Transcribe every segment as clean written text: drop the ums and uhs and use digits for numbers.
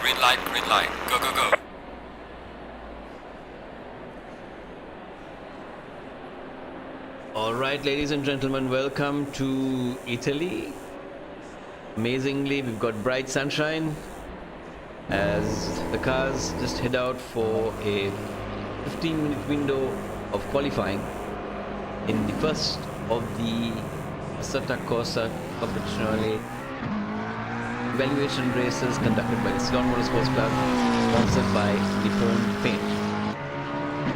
Green light, go, go, go. Alright, ladies and gentlemen, welcome to Italy. Amazingly, we've got bright sunshine as the cars just head out for a 15-minute window of qualifying in the first of the Assetto Corsa Competizione evaluation races conducted by the Ceylon Motorsports Club, sponsored by NIPPON Paint.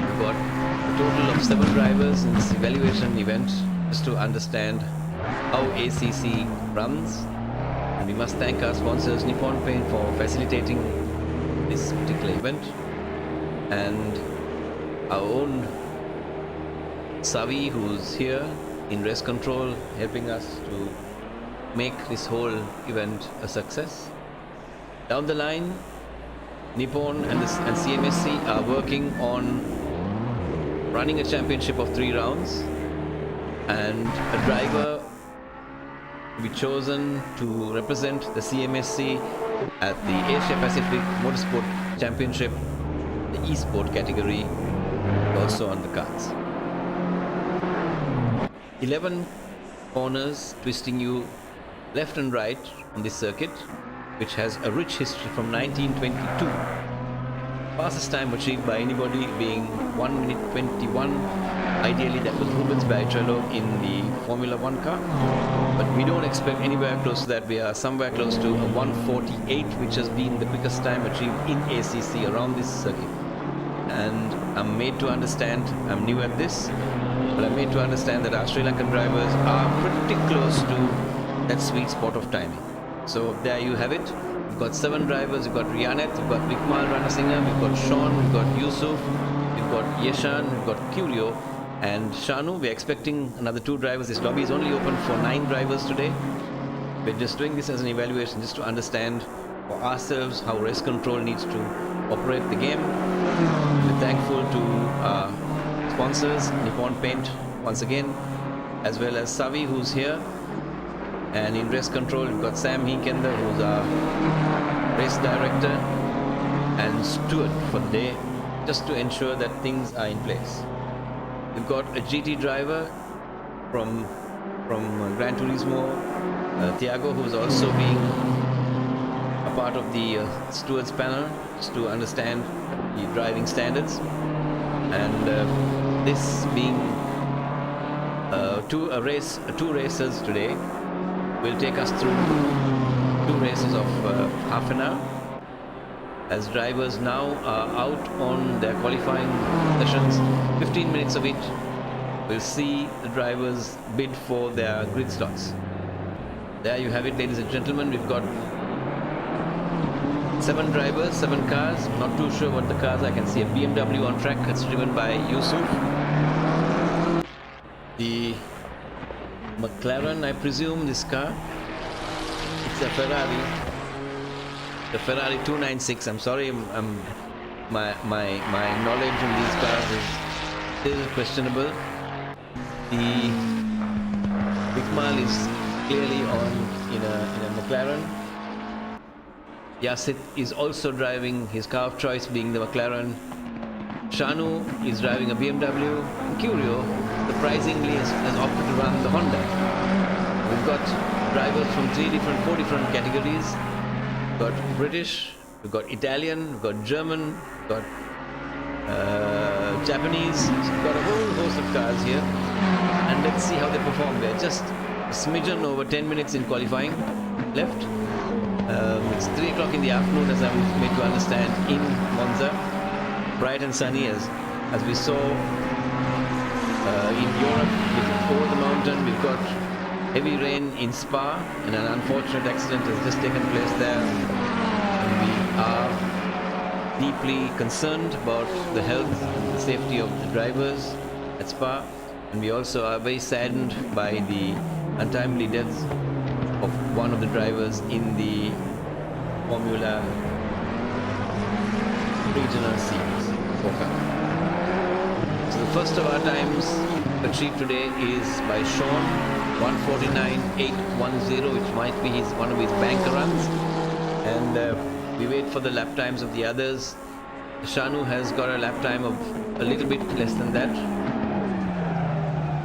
We've got a total of 7 drivers in this evaluation event just to understand how ACC runs, and we must thank our sponsors NIPPON Paint for facilitating this particular event, and our own Savi, who's here in race control, helping us to make this whole event a success. Down the line, Nippon and CMSC are working on running a championship of 3 rounds, and a driver to be chosen to represent the CMSC at the Asia Pacific Motorsport Championship, the eSport category, also on the cards. 11 corners twisting you left and right on this circuit, which has a rich history from 1922. Fastest time achieved by anybody being 1 minute 21. Ideally that was Rubens Barrichello in the Formula 1 car, but we don't expect anywhere close to that. We are somewhere close to a 1:48, which has been the quickest time achieved in ACC around this circuit. And I'm made to understand, I'm new at this, but I'm made to understand that our Sri Lankan drivers are pretty close to that sweet spot of timing. So there you have it. We've got 7 drivers. We've got Rianet, we've got Vikmal Ranasinghe, we've got Sean, we've got Yusuf, we've got Yeshan, we've got Curio, and Shanu. We're expecting another 2 drivers. This lobby is only open for 9 drivers today. We're just doing this as an evaluation, just to understand for ourselves how race control needs to operate the game. We're thankful to our sponsors, Nippon Paint once again, as well as Savi, who's here. And in race control, we've got Sam Hinkender, who's our race director and steward for the day, just to ensure that things are in place. We've got a GT driver from Gran Turismo, Thiago, who's also being a part of the stewards panel, just to understand the driving standards. And this being 2 races today, will take us through 2 races of half an hour, as drivers now are out on their qualifying sessions. 15 minutes of it will see the drivers bid for their grid slots. There you have it, ladies and gentlemen. We've got 7 drivers, 7 cars. Not too sure what the cars are. I can see a BMW on track. It's driven by Yusuf. The McLaren, I presume, this car. It's a Ferrari. The Ferrari 296. I'm sorry, my knowledge in these cars is still questionable. The Vikmal is clearly in a McLaren. Yasit is also driving his car of choice, being the McLaren. Shanu is driving a BMW. Curio, surprisingly, has opted to run the Honda. We've got drivers from 4 different categories. We've got British, we've got Italian, we've got German, we've got Japanese. We've got a whole host of cars here, and let's see how they perform. We're just a smidgen over 10 minutes in qualifying left. It's 3 o'clock in the afternoon, as I'm made to understand, in Monza. Bright and sunny, as we saw in Europe over the mountain. We've got heavy rain in Spa, and an unfortunate accident has just taken place there. And we are deeply concerned about the health and the safety of the drivers at Spa, and we also are very saddened by the untimely death of one of the drivers in the Formula Regional Series. So the first of our times achieved today is by Sean, 1:49.810, which might be one of his banker runs. And We wait for the lap times of the others. Shanu has got a lap time of a little bit less than that.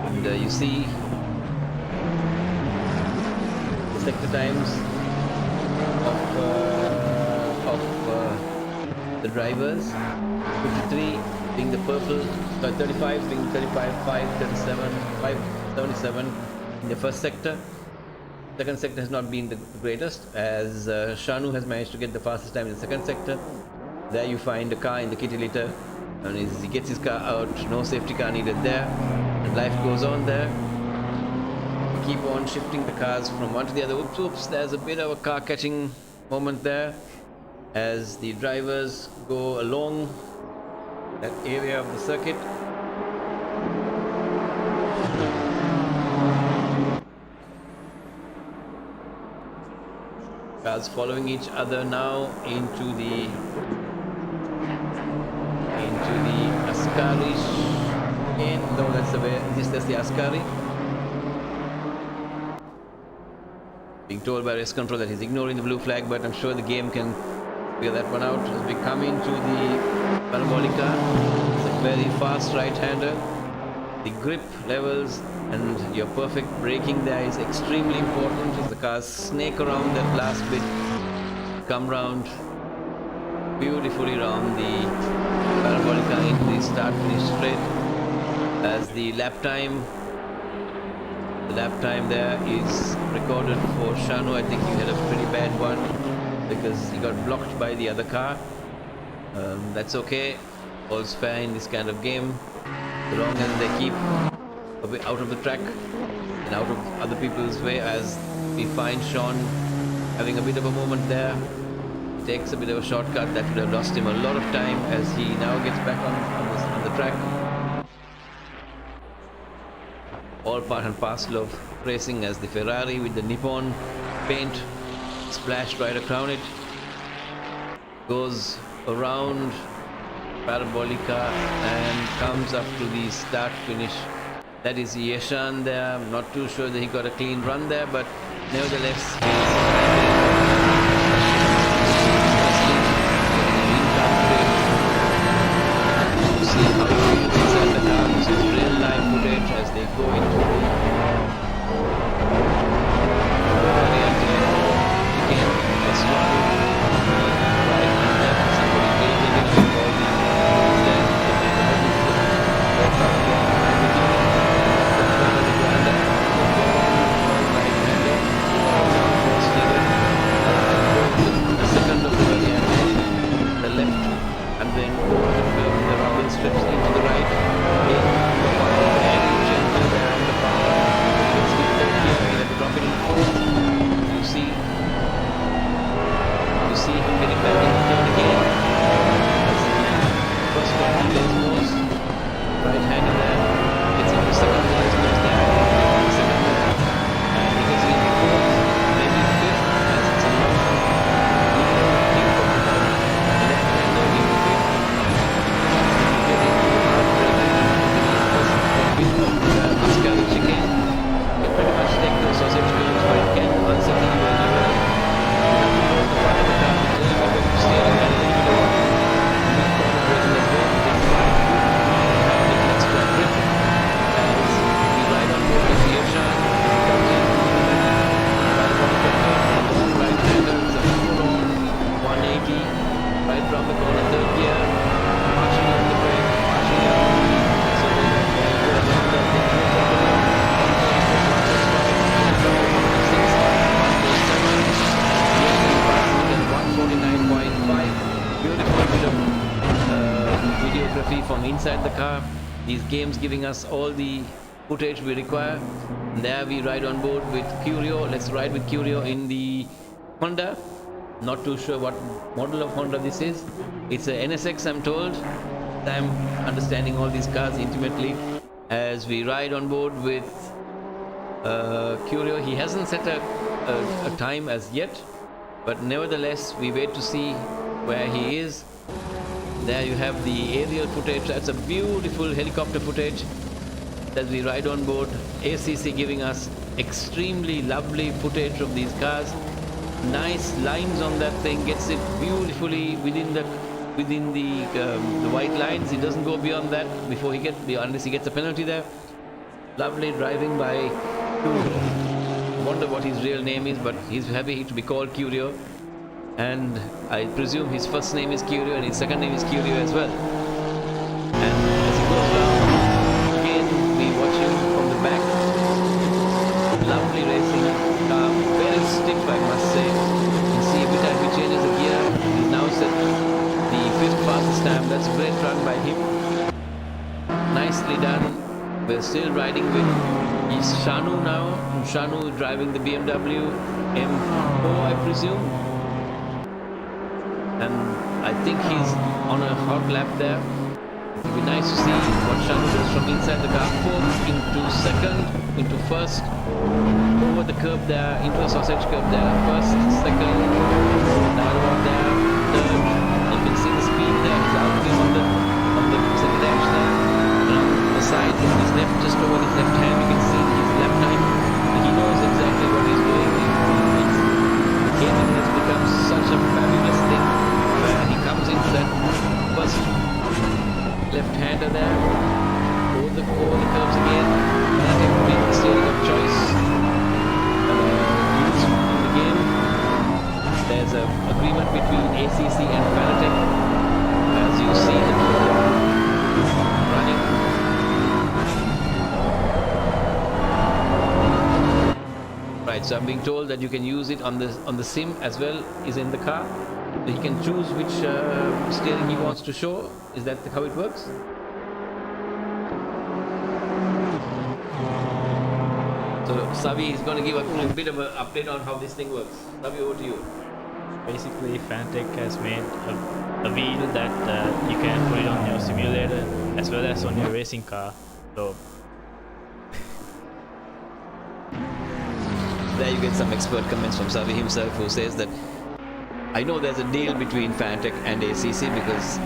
And you see the sector times of the drivers. 53 being the purple, 35 being 35, 537, 577 in the first sector. Second sector has not been the greatest, as Shanu has managed to get the fastest time in the second sector. There you find a car in the kitty litter, and as he gets his car out, no safety car needed there, and life goes on there. We keep on shifting the cars from one to the other. Oops, oops, there's a bit of a car catching moment there as the drivers go along that area of the circuit. Cars following each other now into the Ascari. No, that's the way. That's the Ascari. Being told by race control that he's ignoring the blue flag, but I'm sure the game can figure that one out. As we come into the Parabolica, it's a very fast right-hander. The grip levels and your perfect braking there is extremely important as the cars snake around that last bit, come round beautifully around the Parabolica into the start-finish straight. As the lap time there is recorded for Shanu. I think he had a pretty bad one because he got blocked by the other car. That's okay, all's fair in this kind of game, as long as they keep out of the track and out of other people's way. As we find Sean having a bit of a moment there, he takes a bit of a shortcut that would have lost him a lot of time as he now gets back on the track. All part and parcel of racing, as the Ferrari with the Nippon paint splashed right around it goes around Parabolica and comes up to the start finish. That is Yeshan there. I'm not too sure that he got a clean run there, but nevertheless you see how he feels inside the car. This is real live footage as they go into the again, this one right and left, somebody waving it with all the then a second of the left and then over the rubber strips into the right, in very gentle there on the power. It's the third gear, we have to drop it in fourth. You see him getting back in the third again. First one he lays nose, right hander there, gets on the second one, his nose there, on the second one, and he gets in the fourth, maybe fifth, as it's a long keep from the left hander in the fifth. Get into the hard braking into the bit of Ascari chicane. You pretty much take the sausage wheels right again, unsettle you when you're ready. You have to hold the front of the car, turn over the steering and a little bit of mid-corner braking as well. Take 5 feet and make an extra grip as we ride on board with Yeshan. Comes into the Parabolica turn, long right-hander, it's a full-on 180 right round the corner, third gear, partially on the brake, partially on the so they go around there, they go properly. 149.5. Beautiful bit of videography from inside the car. These games giving us all the footage we require. And there we ride on board with Curio. Let's ride with Curio in the Honda. Not too sure what model of Honda this is. It's a NSX, I'm told. I'm understanding all these cars intimately as we ride on board with Curio. He hasn't set a time as yet, but nevertheless we wait to see where he is. There you have the aerial footage. That's a beautiful helicopter footage as we ride on board. ACC giving us extremely lovely footage of these cars Nice lines on that thing, gets it beautifully within the white lines. He doesn't go beyond that before unless he gets a penalty there. Lovely driving by Curio. I wonder what his real name is, but he's happy to be called Curio. And I presume his first name is Curio and his second name is Curio as well. And as he goes down, again we watch him from the back. Lovely racing car, very stiff I must say. You can see every time he changes a gear, he's now set the 5th fastest time. That's a great run by him. Nicely done. We're still riding with Shanu now. Shanu driving the BMW M4 I presume. And I think he's on a hot lap there. It would be nice to see what Shanu does from inside the car. 4th into 2nd, into 1st, over the curb there, into a sausage curb there. 1st, 2nd, another one there, 3rd. You can see the speed there. He's out on the second dash there. And on the side, his left, just over his left hand, you can see his lap time. He knows exactly what he's doing. Gaming has become such a fabulous thing. He comes into that first left-hander there, over the curves again. That has been the steering of choice used in the game. There's an agreement between ACC and Fanatec, as you see them running. Right, so I'm being told that you can use it on the sim as well, is in the car. He can choose which steering he wants to show. Is that how it works? So Savi is going to give a bit of an update on how this thing works. Savi, over to you. Basically, Fanatec has made a wheel that you can put it on your simulator as well as on your racing car. So there you get some expert comments from Savi himself, who says that I know there's a deal between Fanatec and ACC because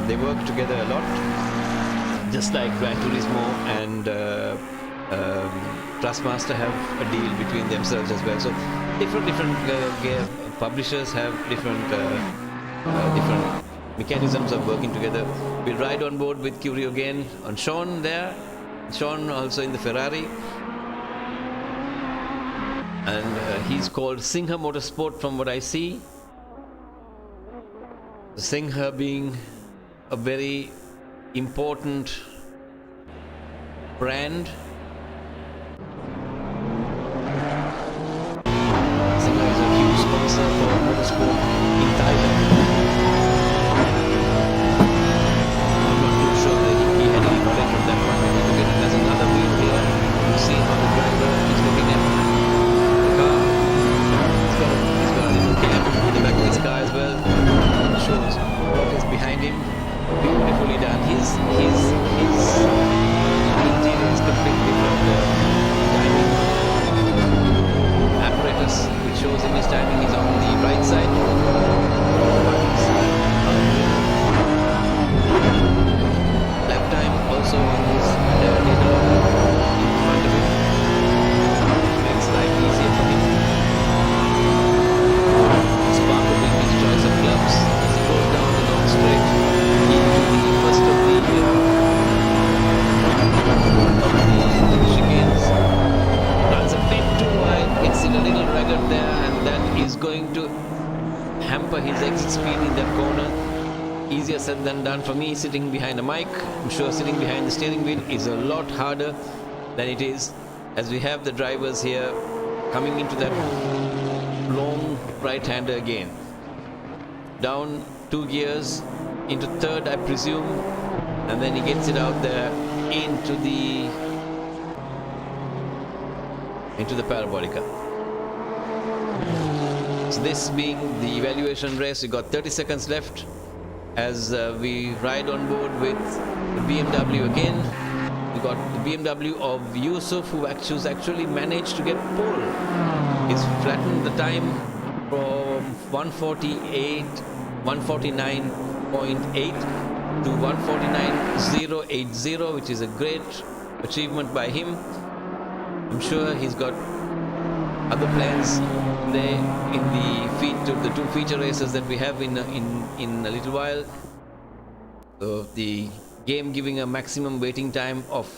they work together a lot, just like Gran Turismo and Trustmaster have a deal between themselves as well. So different publishers have different mechanisms of working together. We'll ride on board with Curio again on Sean there. Sean also in the Ferrari. And he's called Singha Motorsport from what I see. Singha being a very important brand. Singha is a huge sponsor for motorsport in Thailand. I'm not too sure that he had any knowledge of that one. Maybe look at it as another wheel here. You see how the driver is looking at he's got a little cam in the back of his car as well. It shows what is behind him. Beautifully done. His interior is completely different. Timing apparatus which shows him his timing is on the right side. Lap time also on his data in front of him. Makes life easier for him. Sparko doing his choice of clubs as he goes down the long straight into the first of the chicanes. Runs a bit too wide, gets it a little ragged there, and that is going to hamper his exit speed in that corner. Easier said than done for me sitting behind a mic. I'm sure sitting behind the steering wheel is a lot harder than it is as we have the drivers here coming into that long right-hander again. Down 2 gears into 3rd I presume, and then he gets it out there into the parabolica. So this being the evaluation race, we got 30 seconds left as we ride on board with the BMW again. We got the BMW of Yusuf, who actually managed to get pole. He's flattened the time from 149.8 to 149.080, which is a great achievement by him. I'm sure he's got other plans there in the two feature races that we have in a little while. The game giving a maximum waiting time of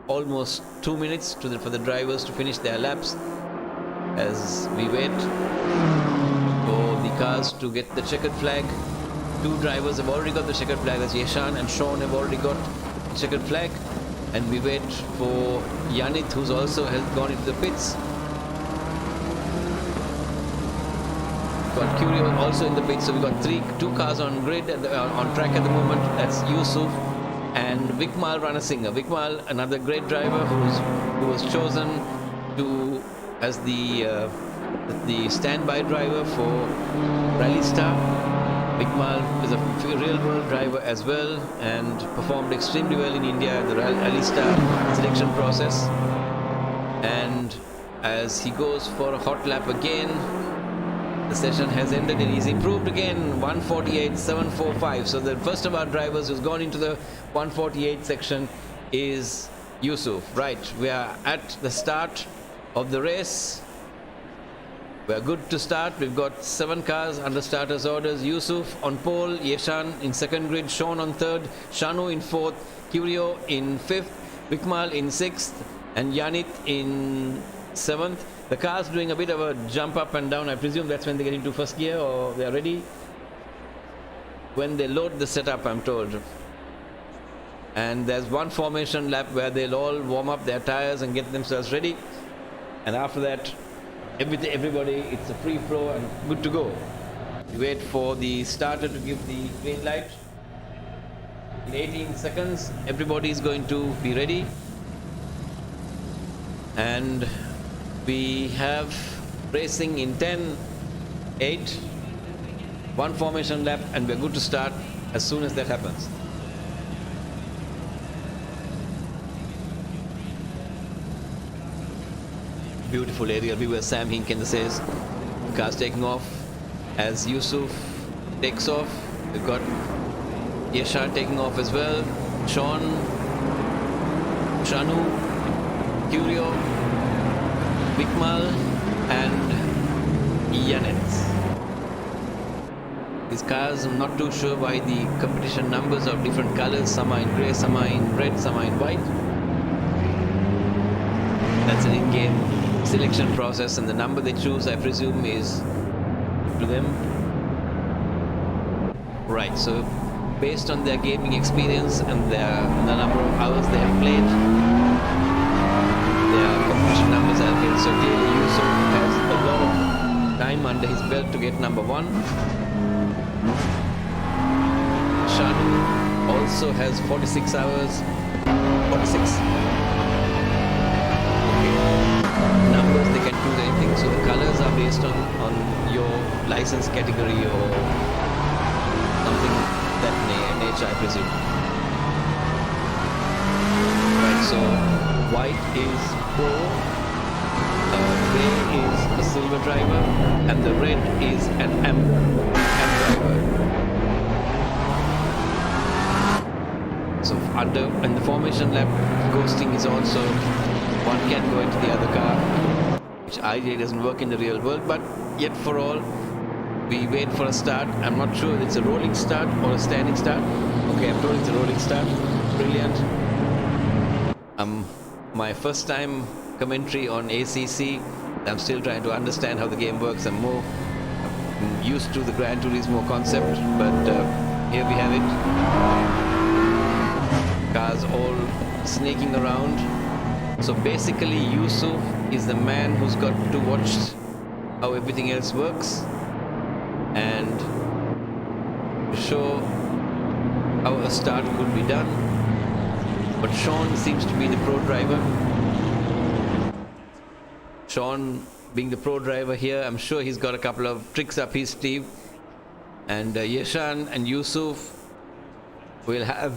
almost 2 minutes for the drivers to finish their laps as we wait for the cars to get the checkered flag. Two drivers have already got the checkered flag, as Yeshan and Sean have already got the checkered flag, and we wait for Yanit, who's also gone into the pits. Got Curio also in the pits, so we got two cars on grid on track at the moment. That's Yusuf and Vikmal Ranasinghe. Vikmal, another great driver who was chosen as the standby driver for Rally Star. Vikmal is a real-world driver as well and performed extremely well in India at the Rally Star selection process. And as he goes for a hot lap again, the session has ended and he's improved again, 148.745. So the first of our drivers who's gone into the 148 section is Yusuf. Right, we are at the start of the race. We are good to start. We've got 7 cars under starters orders. Yusuf on pole, Yeshan in second grid, Sean on third, Shanu in fourth, Curio in fifth, Vikmal in sixth, and Yanit in seventh. The car's doing a bit of a jump up and down. I presume that's when they get into first gear or they are ready. When they load the setup, I'm told. And there's one formation lap where they'll all warm up their tires and get themselves ready. And after that, everybody, it's a free flow and good to go. We wait for the starter to give the green light. In 18 seconds, everybody is going to be ready. And we have racing in 10, 8, one formation lap, and we're good to start as soon as that happens. Beautiful aerial view as Sam Hinken says. Cars taking off as Yusuf takes off. We've got Yeshan taking off as well. Sean, Shanu, Curio, Vikmal and Yanit. These cars, I'm not too sure why the competition numbers are different colors. Some are in grey, some are in red, some are in white. That's an in-game selection process, and the number they choose, I presume, is to them. Right, so based on their gaming experience and the number of hours they have played, their competition numbers are here. So clearly Yusuf has a lot of time under his belt to get number 1. Shanu also has 46 hours. 46. Numbers, they can choose anything. So the colors are based on your license category or something that nature, I presume. Right, so white is pro, gray is a silver driver, and the red is an amber driver. So in the formation lap, ghosting is also, one can go into the other car, which ideally doesn't work in the real world, but yet for all, we wait for a start. I'm not sure if it's a rolling start or a standing start. Okay, I'm told it's a rolling start. Brilliant. My first time commentary on ACC. I'm still trying to understand how the game works. I'm used to the Gran Turismo concept, but here we have it. Cars all snaking around. So basically Yusuf is the man who's got to watch how everything else works and show how a start could be done. But Sean seems to be the pro driver. Sean being the pro driver here, I'm sure he's got a couple of tricks up his sleeve. And Yeshan and Yusuf will have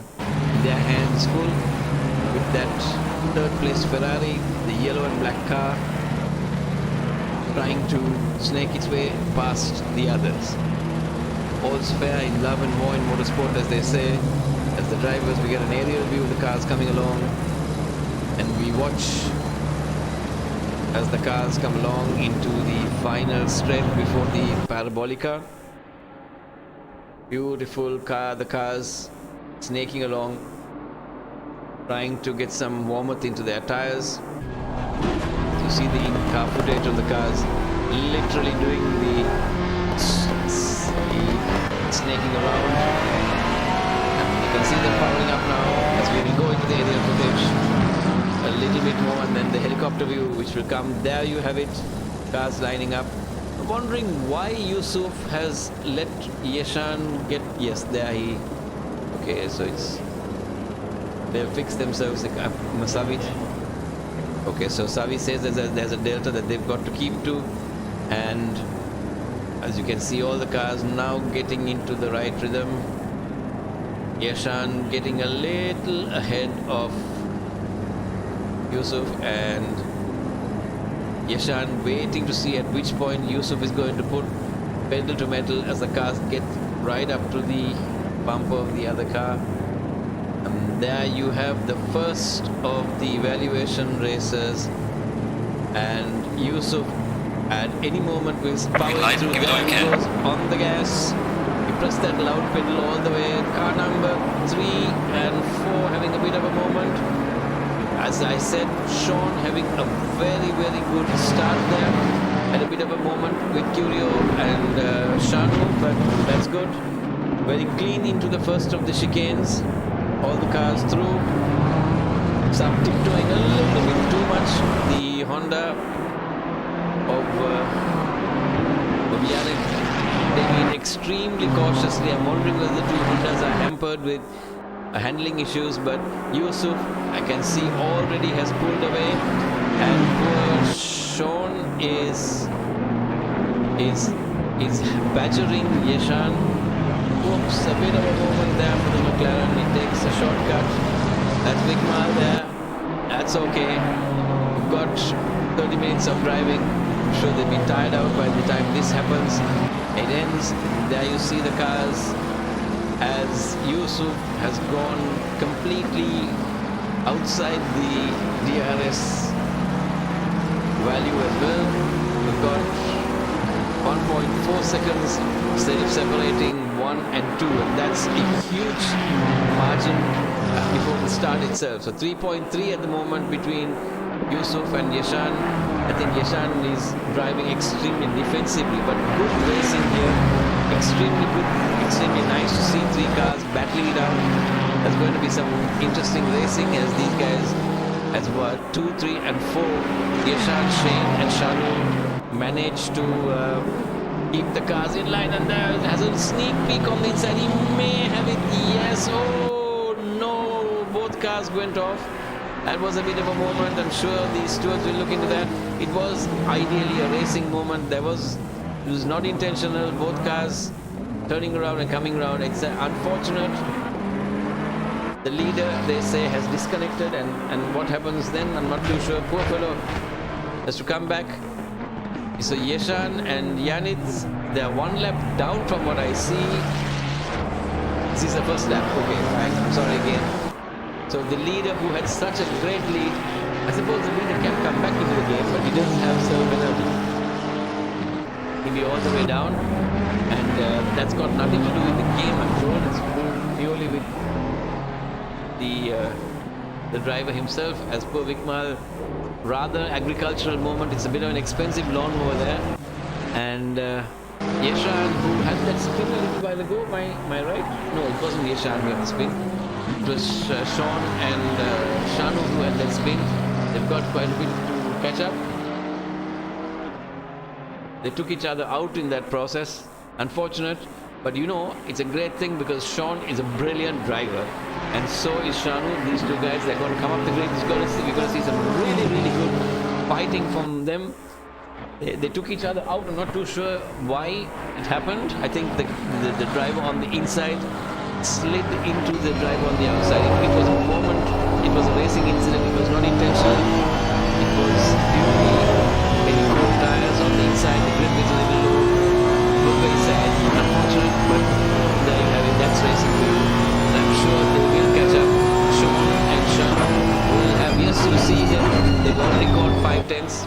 their hands full with that third place Ferrari, the yellow and black car, trying to snake its way past the others. All's fair in love and war in motorsport, as they say. As the drivers, we get an aerial view of the cars coming along, and we watch as the cars come along into the final straight before the parabolica. Beautiful car, the cars snaking along, trying to get some warmth into their tires. You see the in-car footage of the cars literally doing the snaking around. And you can see them powering up now as we will go into the aerial footage a little bit more, and then the helicopter view which will come. There you have it, cars lining up. I'm wondering why Yusuf has let Yeshan get, yes, there he, okay, so it's, they'll fix themselves, Savit. Okay, so Savi says there's a delta that they've got to keep to, and as you can see, all the cars now getting into the right rhythm. Yeshan getting a little ahead of Yusuf, and Yeshan waiting to see at which point Yusuf is going to put pedal to metal as the cars get right up to the bumper of the other car. And there you have the first of the evaluation races, and Yusuf at any moment will power through. There he goes on the gas. He pressed that loud pedal all the way. Car number 3 and 4 having a bit of a moment. As I said, Sean having a very good start there. Had a bit of a moment with Curio and Shanu, but that's good. Very clean into the first of the chicanes. All the cars through. Some tiptoeing a little bit too much. The Honda of Yannick taking it extremely cautiously. I'm wondering whether the two Hondas are hampered with handling issues, but Yusuf, I can see, already has pulled away, and poor Sean is badgering Yeshan. Oops, a bit of a moment there for the McLaren. He takes a shortcut. That's Vikmal there. That's okay. We've got 30 minutes of driving. I'm sure they'll be tired out by the time this happens. It ends. There you see the cars as Yusuf has gone completely outside the DRS value as well. We've got 1.4 seconds separating 1 and 2, and that's a huge margin before the start itself. So 3.3 at the moment between Yusuf and Yeshan. I think Yeshan is driving extremely defensively, but good racing here. Extremely good, extremely nice to see 3 cars battling it out. There's going to be some interesting racing as these guys, as what 2, 3 and 4, Yeshan, Shane and Shanu manage to keep the cars in line, and there has a sneak peek on the inside. He may have it, yes. Oh no, both cars went off. That was a bit of a moment. I'm sure the stewards will look into that. It was ideally a racing moment. It was not intentional. Both cars turning around and coming around. It's unfortunate. The leader, they say, has disconnected, and what happens then, I'm not too sure. Poor fellow has to come back. So Yeshan and Yanit, they are 1 lap down from what I see. This is the first lap. Okay, fine. I'm sorry again. So the leader, who had such a great lead, I suppose the leader can come back into the game, but he doesn't have self-penalty. He'll be all the way down, and that's got nothing to do with the game, I'm sure. It's purely with the driver himself. As per Vikmal, rather agricultural moment. It's a bit of an expensive lawnmower there, and Yeshan, who had that spin a little while ago, my right? No, it wasn't Yeshan who had the spin. It was Sean and Shanu who had that spin. They've got quite a bit to catch up. They took each other out in that process. Unfortunate, but you know, it's a great thing because Sean is a brilliant driver, and so is Shanu. These two guys, they're going to come up the grid. We're going to see some really good fighting from them. They took each other out. I'm not too sure why it happened. I think the driver on the inside slid into the driver on the outside. It was a moment. It was a racing incident. It was not intentional. It was purely any low tires on the inside. The grip is a little low. It was very sad, unfortunate, but there you have it. That's racing for you. I'm sure they will catch up. Sean and Sean will have yet to see them. They've already caught 5 tenths.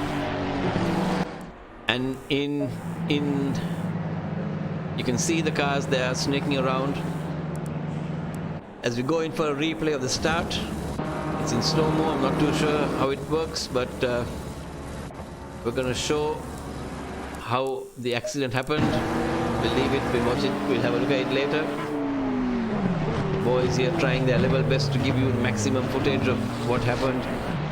You can see the cars there snaking around. As we go in for a replay of the start, it's in slow-mo. I'm not too sure how it works, but we're going to show how the accident happened. We'll leave it, we'll watch it, we'll have a look at it later. Boys here trying their level best to give you maximum footage of what happened.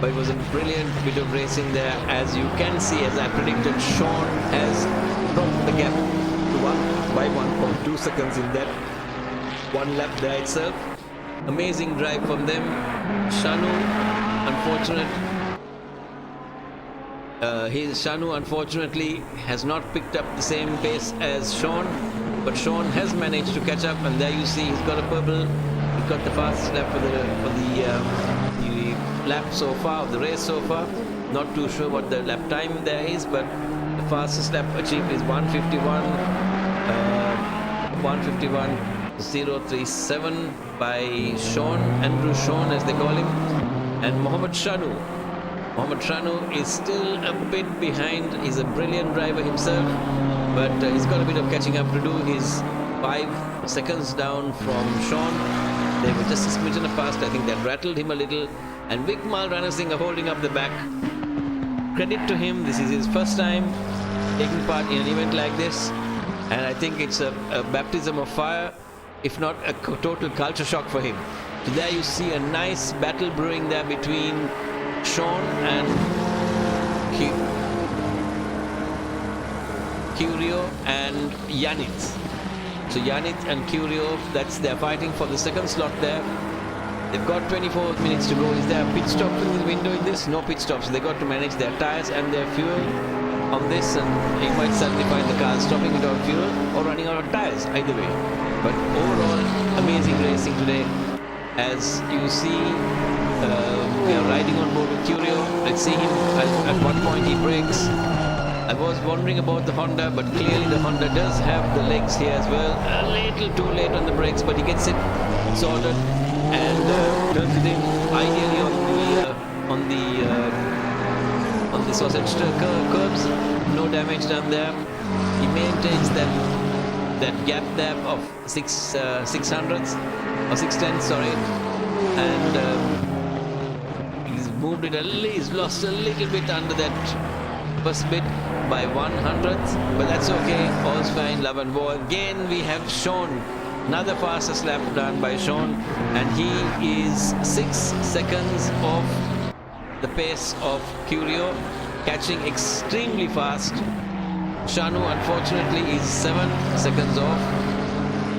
But it was a brilliant bit of racing there. As you can see, as I predicted, Sean has dropped the gap to 1.2 seconds in that one lap there itself. Amazing drive from them. Shanu, unfortunately has not picked up the same pace as Sean, but Sean has managed to catch up, and there you see he's got a purple. He's got the fastest lap for the lap so far, of the race so far. Not too sure what the lap time there is, but the fastest lap achieved is 151.037 by Sean, Andrew Sean as they call him, and Mohammed Shanu. Mohammed Shanu is still a bit behind. He's a brilliant driver himself, but he's got a bit of catching up to do. He's 5 seconds down from Sean. They were just a smidgen apart. I think that rattled him a little. And Vikmal Ranasinghe holding up the back. Credit to him. This is his first time taking part in an event like this. And I think it's a baptism of fire, if not a total culture shock for him. So there you see a nice battle brewing there between Sean and Curio and Yanit. So Yanit and Curio, they're fighting for the second slot there. They've got 24 minutes to go. Is there a pit stop in the window in this? No pit stops. They've got to manage their tires and their fuel on this, and you might suddenly find the car stopping without fuel or running out of tires, either way. But overall, amazing racing today. As you see, we are riding on board with Curio. Let's see him. At one point he brakes. I was wondering about the Honda, but clearly the Honda does have the legs here as well. A little too late on the brakes, but he gets it sorted and turns it in ideally on the sausage curbs. No damage done there. He maintains that gap there of 600ths or 6/10, sorry, and he's moved it he's lost a little bit under that first bit by 100th, but that's okay. All's fine, love and war. Again we have Sean. Another fastest lap done by Sean, and he is 6 seconds off the pace of Curio, catching extremely fast. Shanu unfortunately is 7 seconds off.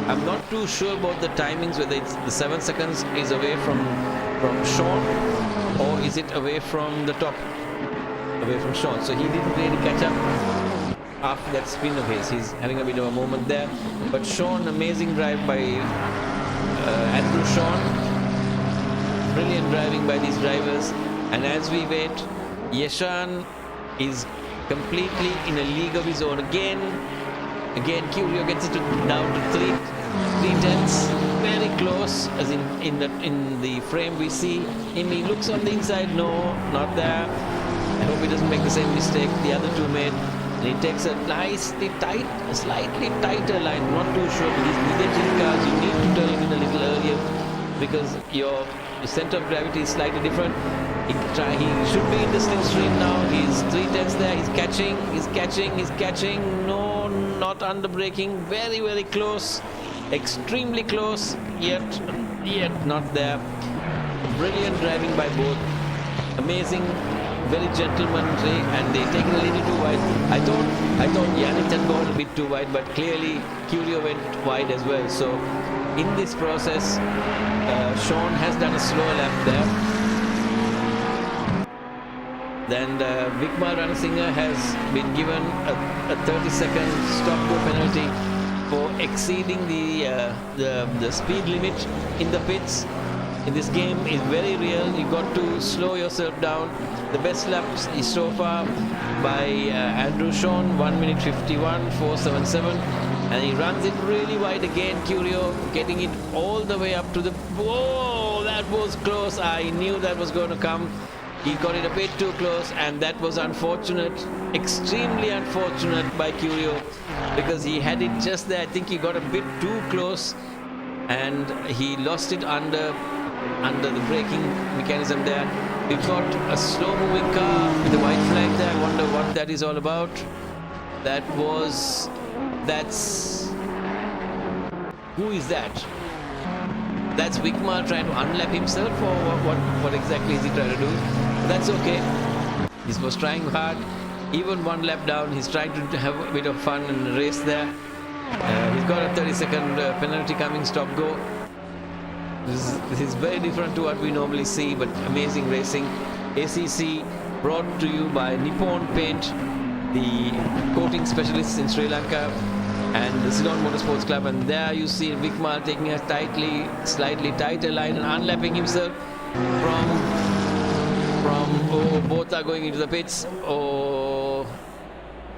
I'm not too sure about the timings, whether it's the 7 seconds is away from Sean or is it away from the top, away from Sean. So he didn't really catch up after that spin of his. He's having a bit of a moment there. But Sean, amazing drive by Andrew Sean. Brilliant driving by these drivers. And as we wait, Yeshan is completely in a league of his own. Again, Curio gets it down to 3/10, very close. As in the frame we see him. He looks on the inside. No, not there. I hope he doesn't make the same mistake the other two made. And he takes a slightly tighter line. Not too sure. These medium cars, you need to turn in a little earlier because your center of gravity is slightly different. He should be in the slipstream now. He's 3/10 there. He's catching. No, not under braking. Very, very close. Extremely close. Yet not there. Brilliant driving by both. Amazing. Very gentlemanly, and they take it a little too wide. I thought Yannick had gone a bit too wide, but clearly Curio went wide as well. So in this process, Sean has done a slow lap there. Then Vikmal Ranasinghe has been given a 30-second stop-go penalty for exceeding the speed limit in the pits. In this game is very real. You got to slow yourself down. The best laps is so far by Andrew Sean, 1:51.477, and he runs it really wide again. Curio getting it all the way up to the. Whoa, that was close. I knew that was going to come. He got it a bit too close, and that was unfortunate, extremely unfortunate by Curio, because he had it just there. I think he got a bit too close, and he lost it under the braking mechanism there. We've got a slow-moving car with a white flag there. I wonder what that is all about. That's who is that? That's Wigmar trying to unlap himself, or what exactly is he trying to do? That's okay. He was trying hard. Even one lap down, he's trying to have a bit of fun in the race there. He's got a 30-second penalty coming, stop go. This is very different to what we normally see, but amazing racing. ACC brought to you by Nippon Paint, the coating specialists in Sri Lanka, and the Ceylon Motorsports Club. And there you see Wigmar taking a slightly tighter line and unlapping himself from both are going into the pits. Oh,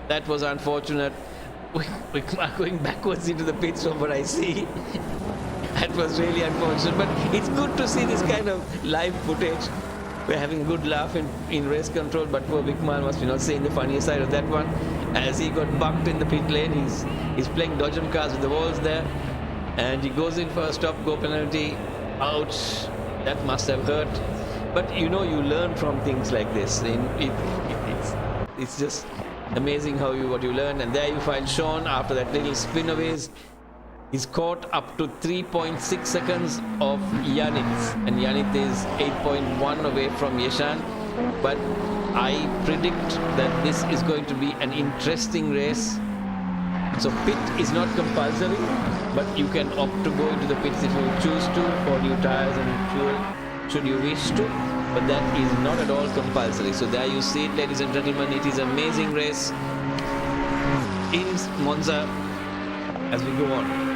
that was unfortunate. Wigmar going backwards into the pits from what I see. That was really unfortunate, but it's good to see this kind of live footage. We're having a good laugh in race control, but poor Wigmar must be not seeing the funnier side of that one. As he got bumped in the pit lane, he's playing dodgem cars with the walls there, and he goes in for a stop-go penalty. Ouch, that must have hurt. But you know, you learn from things like this. It's just amazing what you learn. And there you find Sean after that little spin away. He's caught up to 3.6 seconds of Yanit, and Yanit is 8.1 away from Yeshan. But I predict that this is going to be an interesting race. So pit is not compulsory, but you can opt to go into the pits if you choose to, for new tires and fuel, should you wish to. But that is not at all compulsory. So there you see it, ladies and gentlemen. It is an amazing race in Monza as we go on.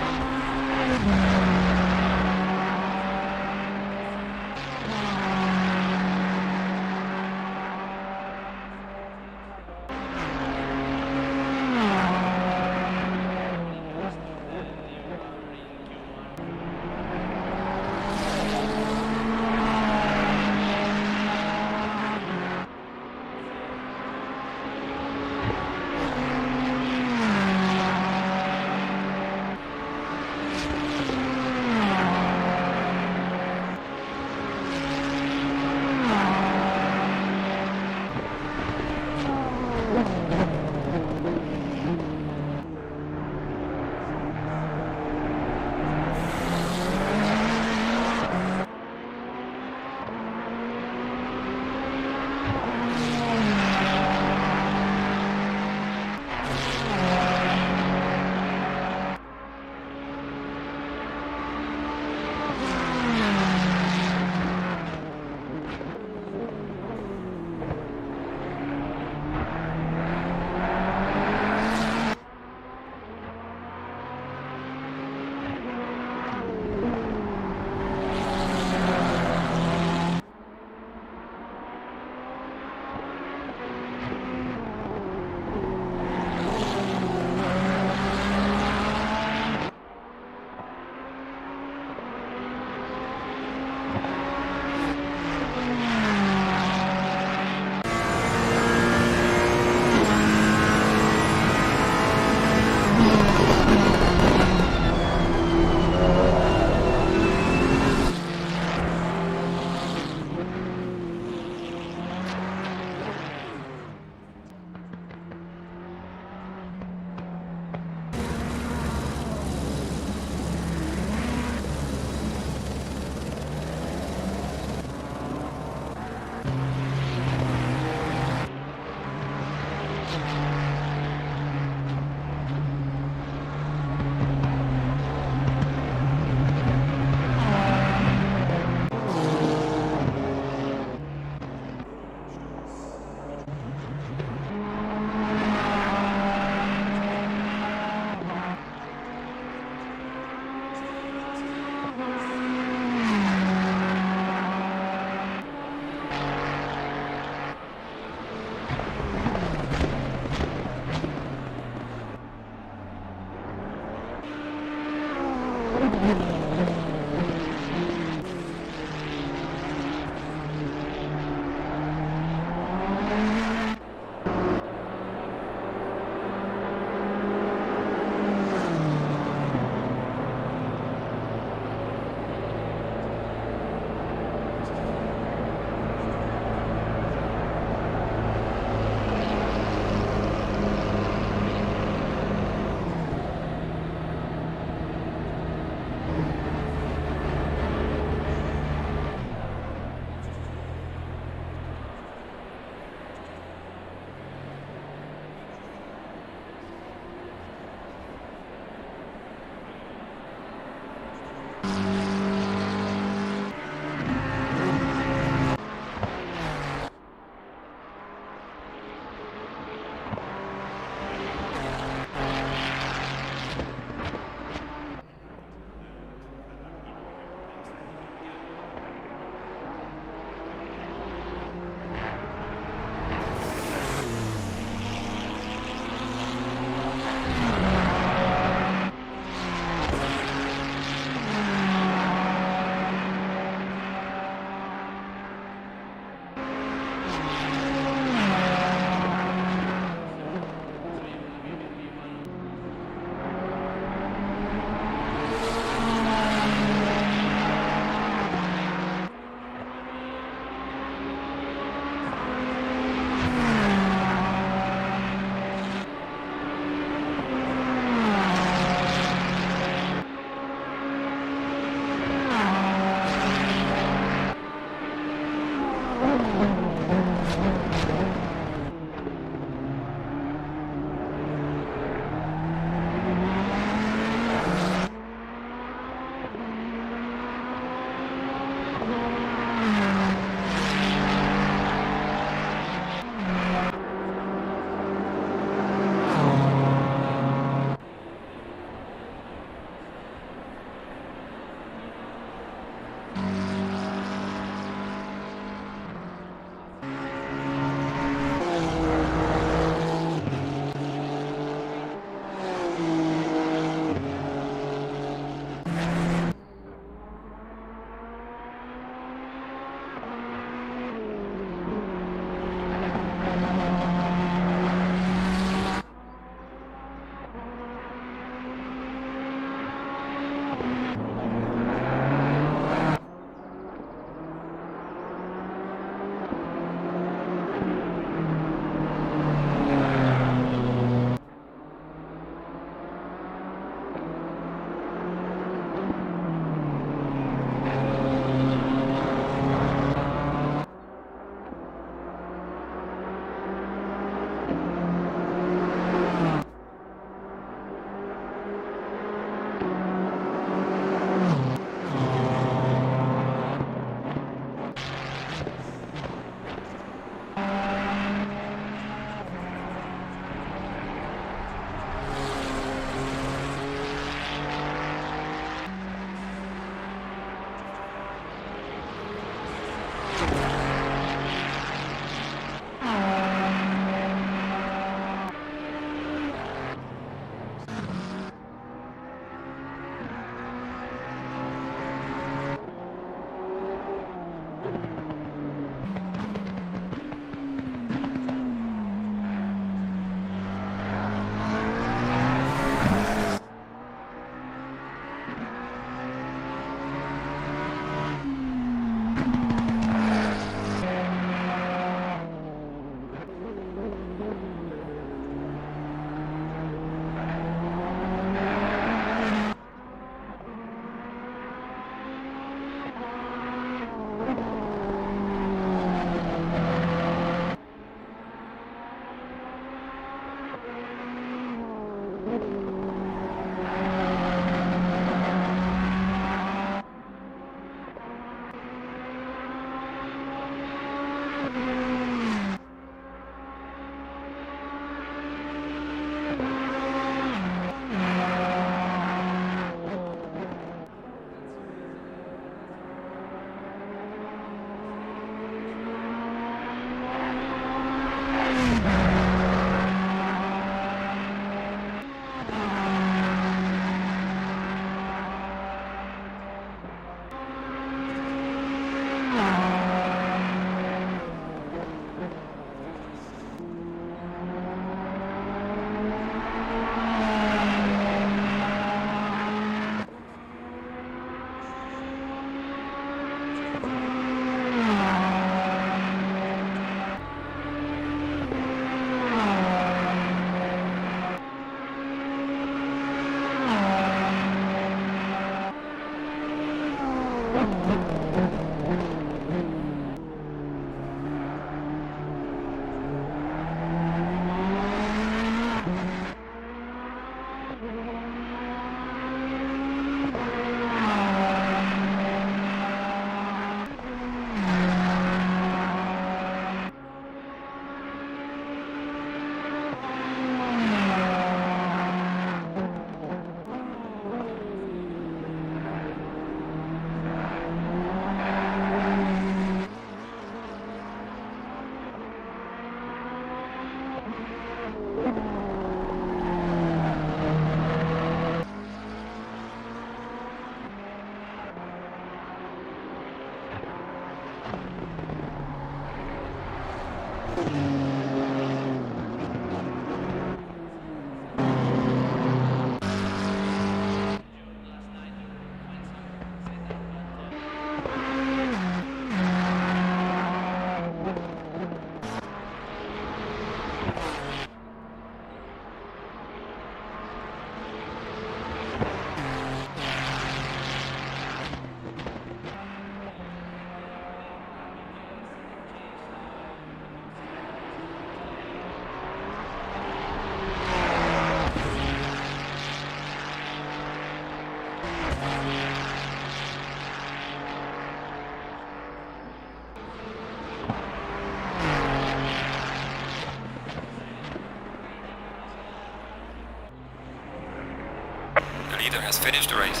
The leader has finished the race.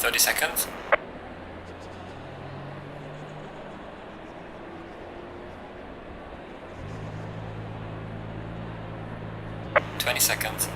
Thirty seconds. 20 seconds.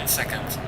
10 seconds.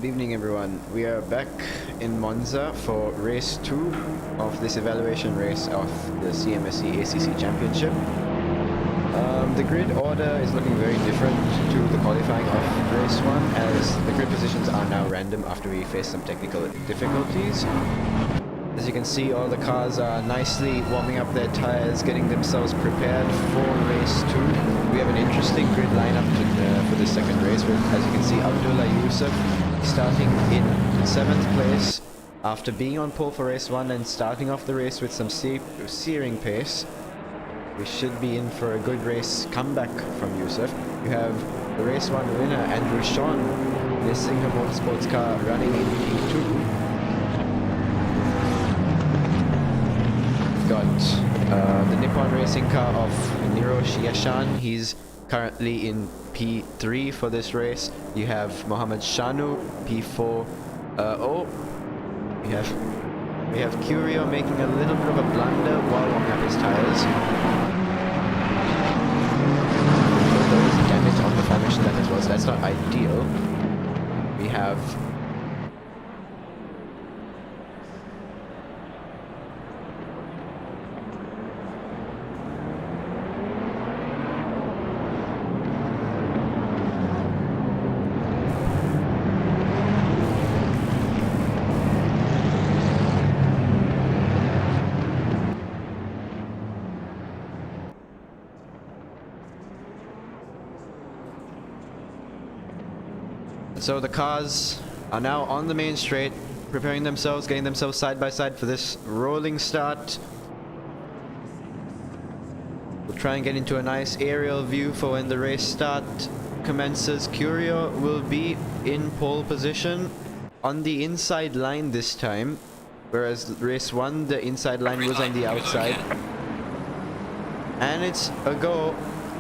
Good evening, everyone. We are back in Monza for race 2 of this evaluation race of the CMSC ACC Championship. The grid order is looking very different to the qualifying of race 1, as the grid positions are now random after we face some technical difficulties. As you can see, all the cars are nicely warming up their tires, getting themselves prepared for race 2. We have an interesting grid lineup for the second race, with, as you can see, Abdullah Yusuf starting in 7th place after being on pole for race 1 and starting off the race with some searing pace. We should be in for a good race comeback from Yusuf. You have the race 1 winner, Andrew Sean, in a Singer Motorsports car running in P2. We've got the Nippon racing car of Nirosh Yashan. He's currently in P3 for this race. You have Mohammed Shanu, P4. We have Curio making a little bit of a blunder while warming up his tires. There is damage on the formation left as well, so that's not ideal. We have So the cars are now on the main straight, preparing themselves, getting themselves side by side for this rolling start. We'll try and get into a nice aerial view for when the race start commences. Curio will be in pole position on the inside line this time, whereas race 1 the inside line was on the outside. And it's a go.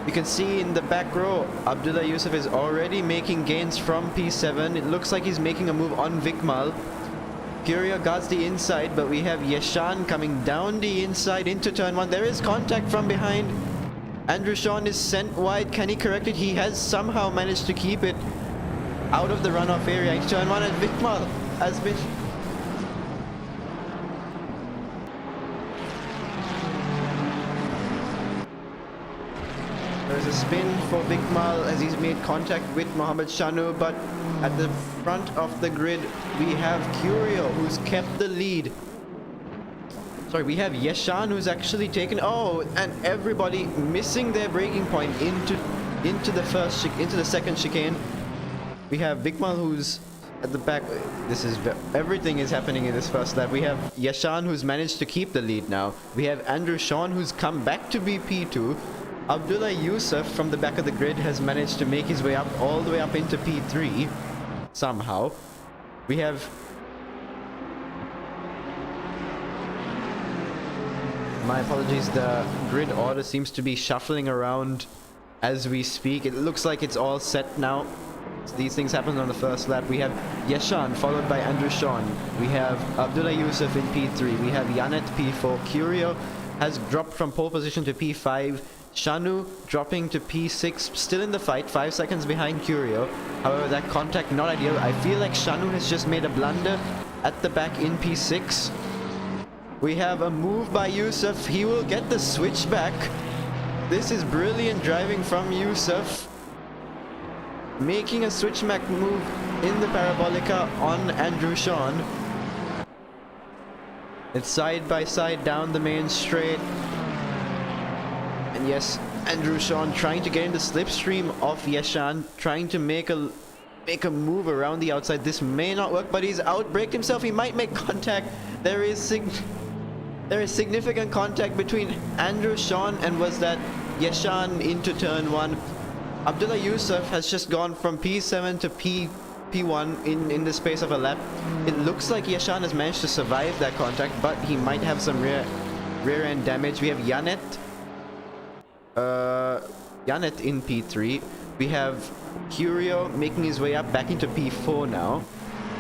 You can see in the back row, Abdullah Yusuf is already making gains from P7. It looks like he's making a move on Vikmal. Curio guards the inside, but we have Yashan coming down the inside into turn 1. There is contact from behind. Andrew Sean is sent wide. Can he correct it? He has somehow managed to keep it out of the runoff area. Into turn 1, and Vikmal has been... There's a spin for Vikmal as he's made contact with Mohammed Shanu, but at the front of the grid we have Curio, who's kept the lead. Sorry, we have Yashan, who's actually taken... Oh, and everybody missing their braking point into the second chicane. We have Vikmal, who's at the back. Everything is happening in this first lap. We have Yashan, who's managed to keep the lead now. We have Andrew Sean, who's come back to be P2. Abdullah Yusuf from the back of the grid has managed to make his way up all the way up into P3 somehow. We have... My apologies, the grid order seems to be shuffling around as we speak. It looks like it's all set now. These things happened on the first lap. We have Yashan followed by Andrew Sean. We have Abdullah Yusuf in P3. We have Yanet P4. Curio has dropped from pole position to P5. Shanu dropping to P6, still in the fight, 5 seconds behind Curio. However, that contact not ideal. I feel like Shanu has just made a blunder at the back in P6. We have a move by Yusuf. He will get the switchback. This is brilliant driving from Yusuf. Making a switchback move in the Parabolica on Andrew Sean. It's side by side down the main straight. And yes, Andrew Sean trying to get in the slipstream of Yashan, trying to make a move around the outside. This may not work, but he's outbraked himself. He might make contact. There is significant contact between Andrew Sean and was that Yashan into turn 1. Abdullah Yusuf has just gone from P7 to P1 in the space of a lap. It looks like Yashan has managed to survive that contact, but he might have some rear end damage. We have Yanet in P3. We have Curio making his way up back into P4 now.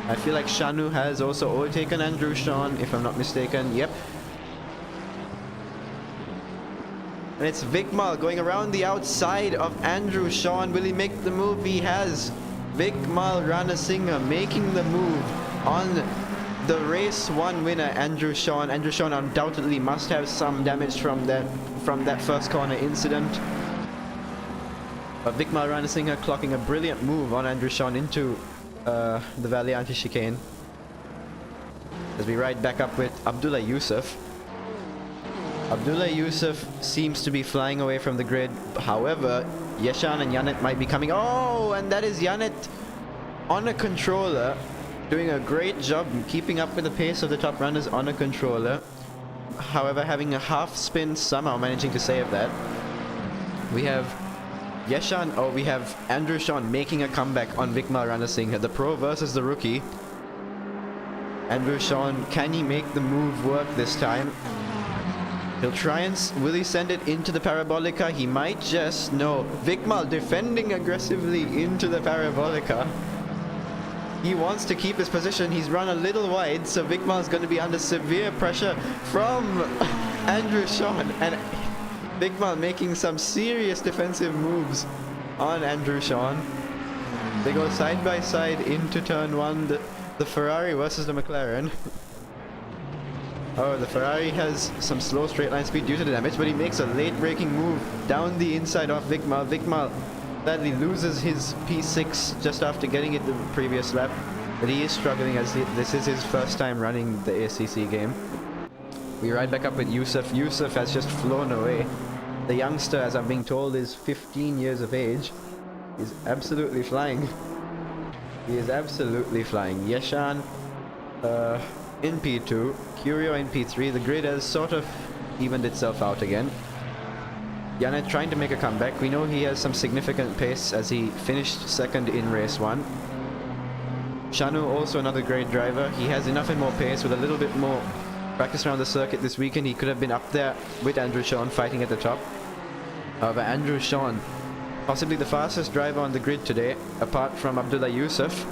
I feel like Shanu has also overtaken Andrew Sean, if I'm not mistaken. Yep. And it's Vikmal going around the outside of Andrew Sean. Will he make the move? He has. Vikmal Ranasinghe making the move on the race 1 winner, Andrew Shawn. Andrew Shawn undoubtedly must have some damage from that first corner incident. But Vikmal Ranasinghe clocking a brilliant move on Andrew Shawn into the Valley anti-chicane. As we ride back up with Abdullah Yusuf. Abdullah Yusuf seems to be flying away from the grid. However, Yeshan and Yannet might be coming. Oh, and that is Yannet on a controller, doing a great job keeping up with the pace of the top runners on a controller. However, having a half spin, somehow managing to save that. We have we have Andrew Shawn making a comeback on Vikmal Ranasinghe, the pro versus the rookie. Andrew Shawn, can he make the move work this time? He'll try and... will he send it into the Parabolica? He might just... no. Vikmal defending aggressively into the Parabolica. He wants to keep his position. He's run a little wide, so Vikmal's going to be under severe pressure from Andrew Shawn. And Vikmal making some serious defensive moves on Andrew Shawn. They go side by side into turn 1. The Ferrari versus the McLaren. Oh, the Ferrari has some slow straight line speed due to the damage, but he makes a late braking move down the inside of Vikmal. Vikmal sadly loses his P6 just after getting it the previous lap, but he is struggling as this is his first time running the ACC game. We ride back up with Yusuf. Yusuf has just flown away. The youngster, as I'm being told, is 15 years of age. He's absolutely flying. He is absolutely flying. Yeshan in P2, Curio in P3. The grid has sort of evened itself out again. Yannet trying to make a comeback. We know he has some significant pace as he finished second in race 1. Shanu, also another great driver. He has enough and more pace with a little bit more practice around the circuit this weekend. He could have been up there with Andrew Shawn fighting at the top. However, Andrew Shawn, possibly the fastest driver on the grid today, apart from Abdullah Yusuf.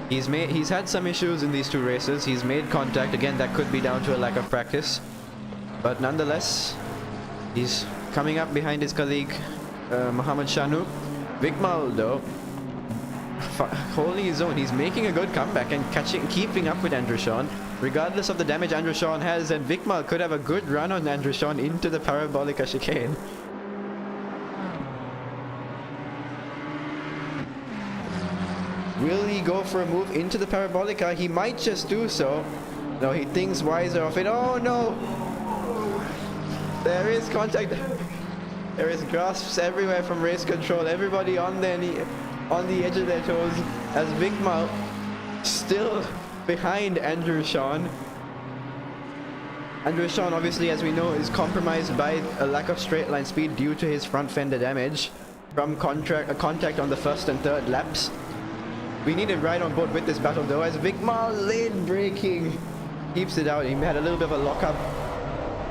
He's had some issues in these two races. He's made contact. Again, that could be down to a lack of practice. But nonetheless, he's coming up behind his colleague, Mohammed Shanu. Vikmal, though, holding his own. He's making a good comeback and keeping up with Andrew Shawn, regardless of the damage Andrew Shawn has. And Vikmal could have a good run on Andrew Shawn into the Parabolica chicane. Will he go for a move into the Parabolica? He might just do so. No, he thinks wiser of it. Oh no! There is contact. There is grasps everywhere from race control. Everybody on their knee, on the edge of their toes, as Vikmal still behind Andrew Shawn. Andrew Shawn, obviously, as we know, is compromised by a lack of straight line speed due to his front fender damage from contact on the first and third laps. We need him right on board with this battle, though, as Vikmal late braking keeps it out. He had a little bit of a lockup.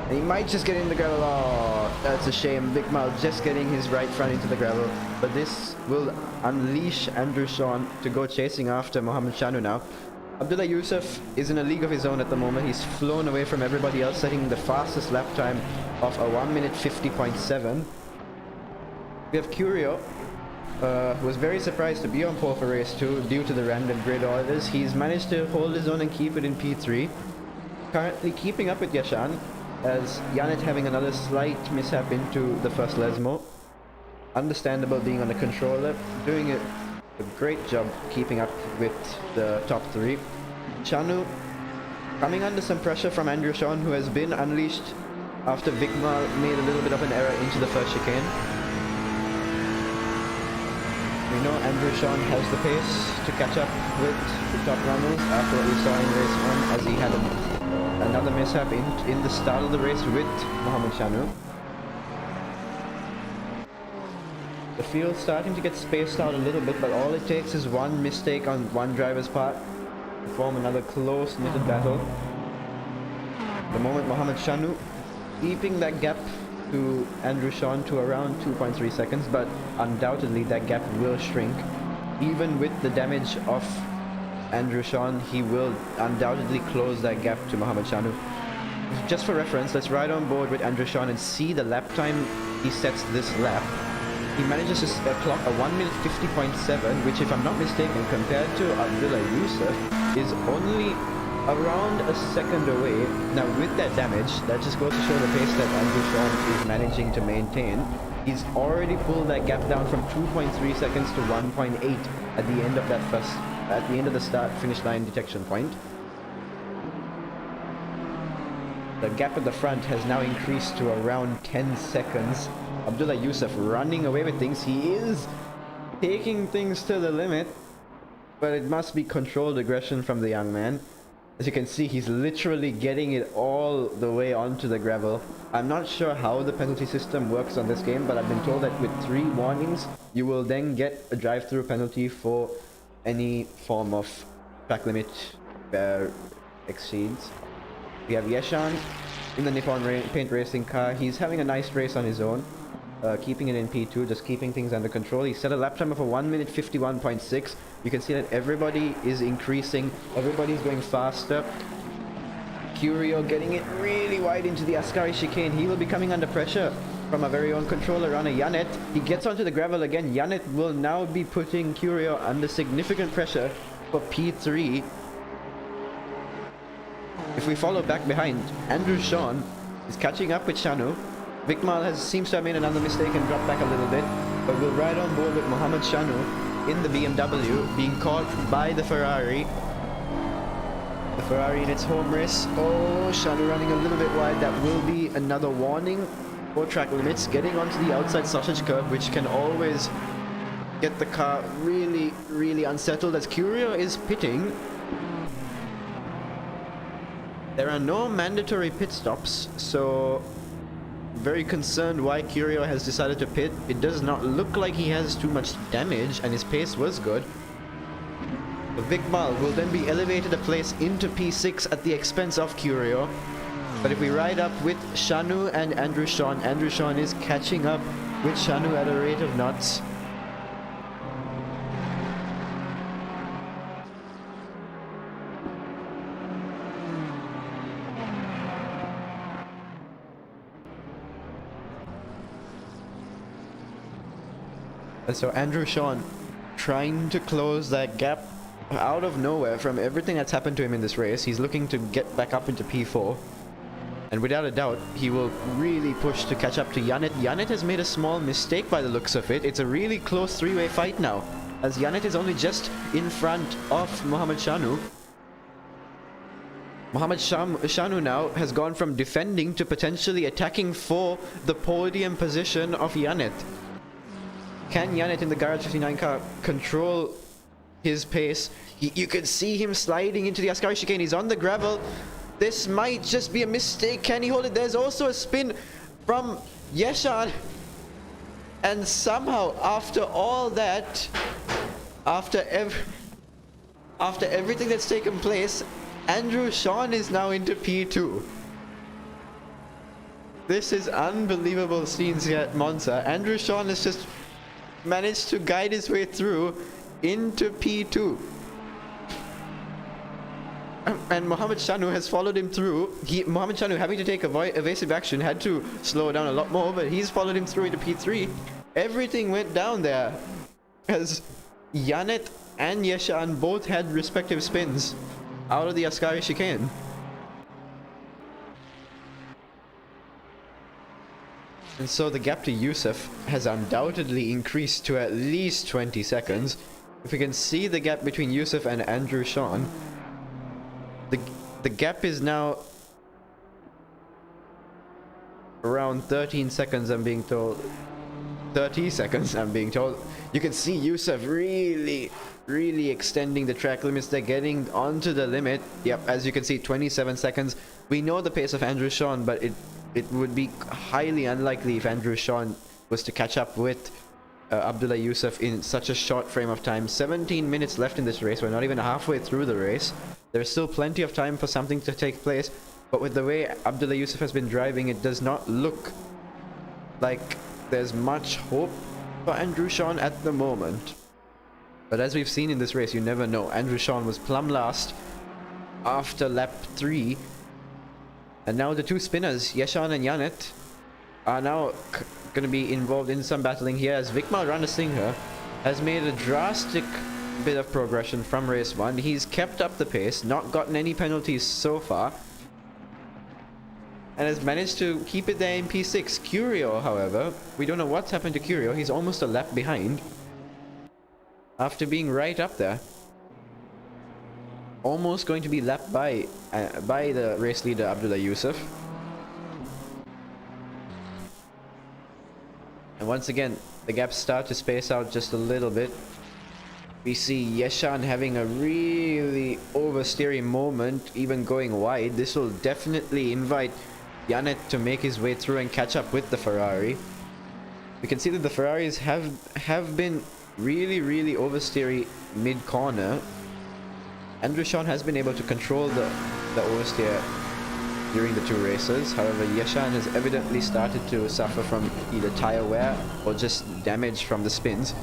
He might just get in the gravel. Oh, that's a shame. Vikmal just getting his right front into the gravel. But this will unleash Andrew Shawn to go chasing after Mohammed Shanu now. Abdullah Yusuf is in a league of his own at the moment. He's flown away from everybody else, setting the fastest lap time of a 1 minute 50.7. We have Curio. Was very surprised to be on pole for race 2 due to the random grid orders. He's managed to hold his own and keep it in P3. Currently keeping up with Yeshan, as Yannet having another slight mishap into the first Lesmo. Understandable being on a controller, doing a great job keeping up with the top 3. Chanu coming under some pressure from Andrew Shawn, who has been unleashed after Vikmal made a little bit of an error into the first chicane. We know Andrew Shawn has the pace to catch up with the top runners after what we saw in race 1, as he had another mishap in the start of the race with Mohammed Shanu. The field's starting to get spaced out a little bit, but all it takes is one mistake on one driver's part to form another close-knitted battle. The moment Mohammed Shanu keeping that gap to Andrew Shawn to around 2.3 seconds, but undoubtedly that gap will shrink. Even with the damage of Andrew Shawn, he will undoubtedly close that gap to Mohammed Shanu. Just for reference, let's ride on board with Andrew Shawn and see the lap time he sets this lap. he manages to clock a 1 minute 50.7, which, if I'm not mistaken, compared to Abdullah Yusuf, is only around a second away. Now, with that damage, that just goes to show the pace that Andrew Sean is managing to maintain. He's already pulled that gap down from 2.3 seconds to 1.8 at the end of the start finish line detection point. The gap at the front has now increased to around 10 seconds. Abdullah Yusuf running away with things. He is taking things to the limit, but it must be controlled aggression from the young man. As you can see, he's literally getting it all the way onto the gravel. I'm not sure how the penalty system works on this game, but I've been told that with 3 warnings, you will then get a drive-through penalty for any form of track limit exceeds. We have Yeshan in the Nippon Paint Racing car. He's having a nice race on his own, keeping it in P2, just keeping things under control. He set a lap time of a 1 minute 51.6. You can see that everybody is increasing. Everybody's going faster. Curio getting it really wide into the Ascari chicane. He will be coming under pressure from a very own controller runner, Yannet. He gets onto the gravel again. Yannet will now be putting Curio under significant pressure for P3. If we follow back behind, Andrew Sean is catching up with Shanu. Vikmal seems to have made another mistake and dropped back a little bit, but will ride on board with Mohammed Shanu in the BMW, being caught by the Ferrari. The Ferrari in its home race. Oh, Shanu running a little bit wide. That will be another warning for track limits. Getting onto the outside sausage curb, which can always get the car really, really unsettled as Curio is pitting. There are no mandatory pit stops, so very concerned why Curio has decided to pit. It does not look like he has too much damage, and his pace was good. Vikmal will then be elevated a place into P6 at the expense of Curio. But if we ride up with Shanu and Andrew Sean is catching up with Shanu at a rate of knots. And so Andrew Sean trying to close that gap out of nowhere from everything that's happened to him in this race. He's looking to get back up into P4. And without a doubt, he will really push to catch up to Yannet. Yannet has made a small mistake by the looks of it. It's a really close three-way fight now, as Yannet is only just in front of Mohammed Shanu. Mohammed Shanu now has gone from defending to potentially attacking for the podium position of Yannet. Can Yannet in the Garage 59 car control his pace? You can see him sliding into the Ascari chicane. He's on the gravel. This might just be a mistake. Can he hold it? There's also a spin from Yeshan. And somehow, after all that, after everything that's taken place, Andrew Sean is now into P2. This is unbelievable scenes here at Monza. Andrew Sean has just managed to guide his way through into P2. And Mohammed Shanu has followed him through. Mohammed Shanu, having to take evasive action, had to slow down a lot more, but he's followed him through into P3. Everything went down there as Yannet and Yeshan both had respective spins out of the Ascari chicane. And so the gap to Yusuf has undoubtedly increased to at least 20 seconds. If we can see the gap between Yusuf and Andrew Sean, the gap is now around 13 seconds, I'm being told. 30 seconds, I'm being told. You can see Yusuf really extending the track limits. They're getting onto the limit. Yep, as you can see, 27 seconds. We know the pace of Andrew Sean, but it would be highly unlikely if Andrew Sean was to catch up with Abdullah Yusuf in such a short frame of time. 17 minutes left in this race. We're not even halfway through the race. There's still plenty of time for something to take place, but with the way Abdullah Yusuf has been driving, it does not look like there's much hope for Andrew Sean at the moment. But as we've seen in this race, you never know. Andrew Sean was plumb last after lap 3. And now the two spinners, Yeshan and Yannet, are now going to be involved in some battling here, as Vikmal Ranasinghe has made a drastic bit of progression from race 1. He's kept up the pace, not gotten any penalties so far, and has managed to keep it there in P6. Curio, however, we don't know what's happened to Curio. He's almost a lap behind after being right up there. Almost going to be lapped by the race leader Abdullah Yusuf. And once again, the gaps start to space out just a little bit. We see Yeshan having a really oversteering moment, even going wide. This will definitely invite Janet to make his way through and catch up with the Ferrari. We can see that the Ferraris have been really oversteery mid-corner. Andrew Sean has been able to control the oversteer during the 2 races. However, Yeshan has evidently started to suffer from either tire wear or just damage from the spins.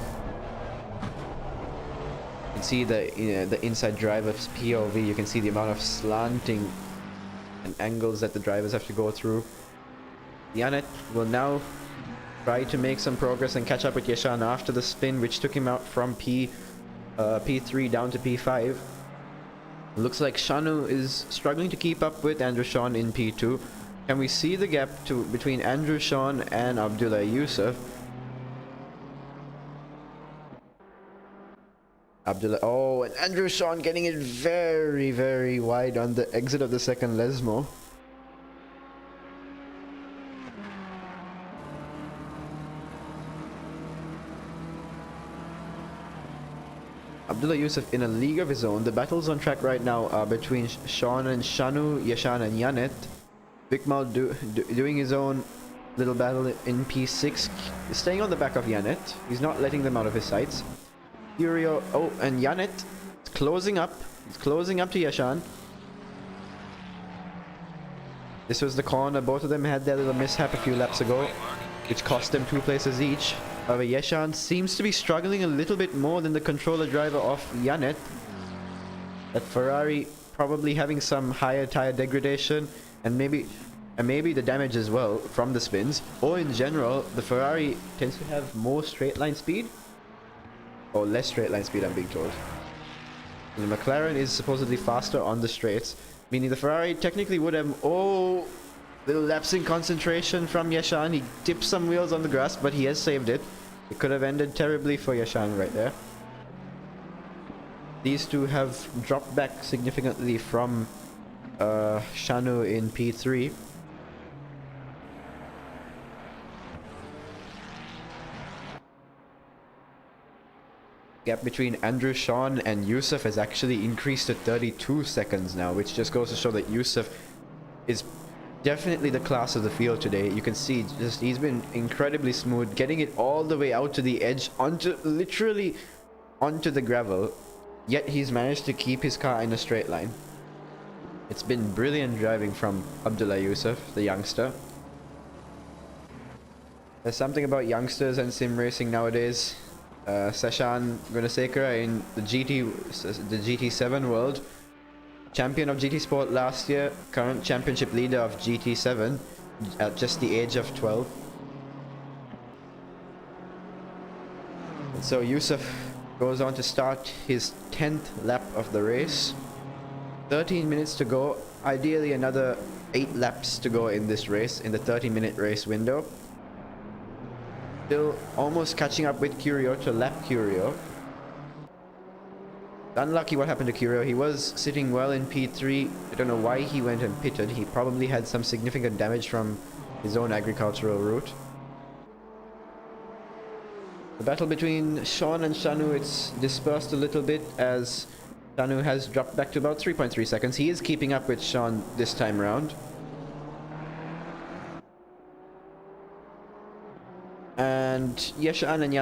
You can see the inside driver's POV. You can see the amount of slanting and angles that the drivers have to go through. Janet will now try to make some progress and catch up with Yeshan after the spin, which took him out from P3 down to P5. Looks like Shanu is struggling to keep up with Andrew Sean in P2. Can we see the gap between Andrew Sean and Abdullah Yusuf? Oh, and Andrew Sean getting it very wide on the exit of the second Lesmo. Abdullah Yusuf in a league of his own. The battles on track right now are between Sean and Shanu, Yeshan and Janet. Vikmal doing his own little battle in P6, staying on the back of Janet. He's not letting them out of his sights. Curio, oh, and Janet is closing up. He's closing up to Yeshan. This was the corner. Both of them had their little mishap a few laps ago, which cost them 2 places each. However, Yeshan seems to be struggling a little bit more than the controller driver of Janet. That Ferrari probably having some higher tire degradation and maybe the damage as well from the spins. Or in general, the Ferrari tends to have more straight line speed. Or less straight line speed, I'm being told. And the McLaren is supposedly faster on the straights, meaning the Ferrari technically would have... Oh, little lapse in concentration from Yeshan. He tipped some wheels on the grass, but he has saved it. It could have ended terribly for Yeshan right there. These two have dropped back significantly from Shanu in P3. Gap between Andrew Sean and Yusuf has actually increased to 32 seconds now, which just goes to show that Yusuf is definitely the class of the field today. You can see just he's been incredibly smooth, getting it all the way out to the edge, literally onto the gravel, yet he's managed to keep his car in a straight line. It's been brilliant driving from Abdullah Yusuf, the youngster. There's something about youngsters and sim racing nowadays. Sashan Gunasekara in the GT7 world, champion of GT Sport last year, current championship leader of GT7 at just the age of 12. And so Yusuf goes on to start his 10th lap of the race. 13 minutes to go. Ideally another 8 laps to go in this race, in the 30-minute race window. Still almost catching up with Curio to lap Curio. Unlucky what happened to Curio. He was sitting well in P3. I don't know why he went and pitted. He probably had some significant damage from his own agricultural route. The battle between Sean and Shanu, it's dispersed a little bit as Shanu has dropped back to about 3.3 seconds. He is keeping up with Sean this time round. And Yeshan and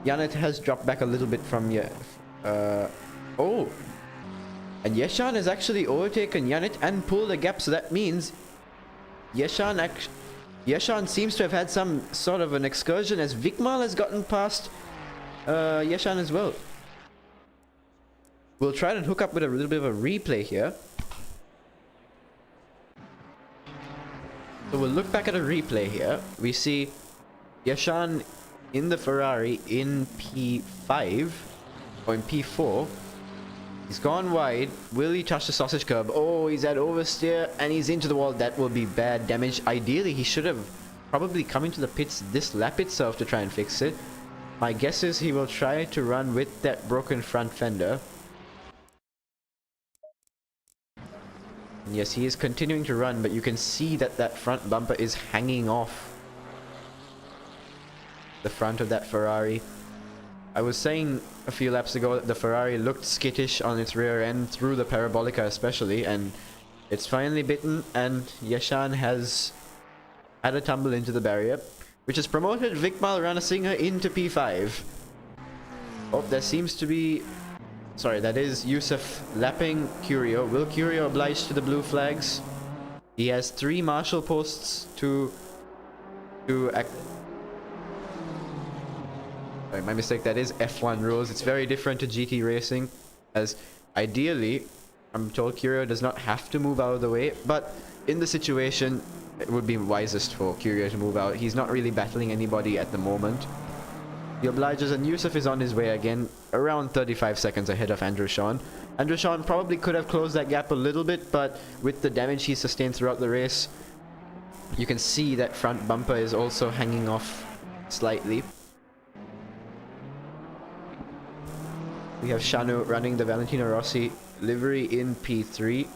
Janet has dropped back a little bit from oh, and Yeshan has actually overtaken Janet and pulled a gap, so that means Yeshan seems to have had some sort of an excursion, as Vikmal has gotten past Yeshan as well. We'll try and hook up with a little bit of a replay here. So we'll look back at a replay here. We see Yashan in the Ferrari in P5 or in P4. He's gone wide. Will he touch the sausage curb? Oh, he's at oversteer and he's into the wall. That will be bad damage. Ideally, he should have probably come into the pits this lap itself to try and fix it. My guess is he will try to run with that broken front fender. And yes, he is continuing to run, but you can see that that front bumper is hanging off the front of that Ferrari. I was saying a few laps ago that the Ferrari looked skittish on its rear end through the parabolica especially, and it's finally bitten, and Yashan has had a tumble into the barrier, which has promoted Vikmal Ranasinghe into P5. Oh, there seems to be... Sorry, that is Yusuf lapping Curio. Will Curio oblige to the blue flags? He has 3 marshal posts to Sorry, my mistake. That is F1 rules. It's very different to GT racing, as ideally, I'm told Curio does not have to move out of the way, but in the situation, it would be wisest for Curio to move out. He's not really battling anybody at the moment. He obliges, and Yusuf is on his way again, around 35 seconds ahead of Andrew Sean. Andrew Sean probably could have closed that gap a little bit, but with the damage he sustained throughout the race, you can see that front bumper is also hanging off slightly. We have Shanu running the Valentino Rossi livery in P3.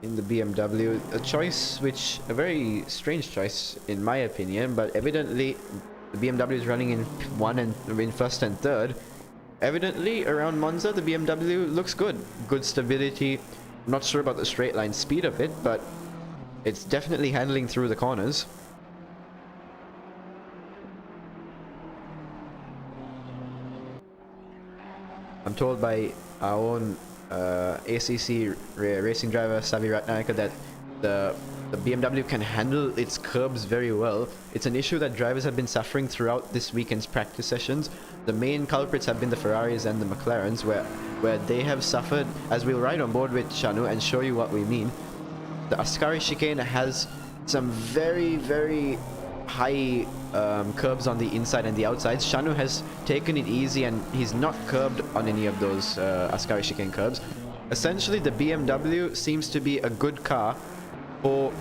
In the BMW, a choice which, a very strange choice in my opinion, but evidently the BMW is running in in first and third. Evidently around Monza the BMW looks good. Good stability. I'm not sure about the straight line speed of it, but it's definitely handling through the corners. I'm told by our own ACC racing driver Savi Ratnayaka that the BMW can handle its curbs very well. It's an issue that drivers have been suffering throughout this weekend's practice sessions. The main culprits have been the Ferraris and the McLarens, where they have suffered, as we'll ride on board with Shanu and show you what we mean. The Ascari chicane has some very, very high curbs on the inside and the outside. Shanu has taken it easy and he's not curbed on any of those Ascari chicane curbs. Essentially, the BMW seems to be a good car for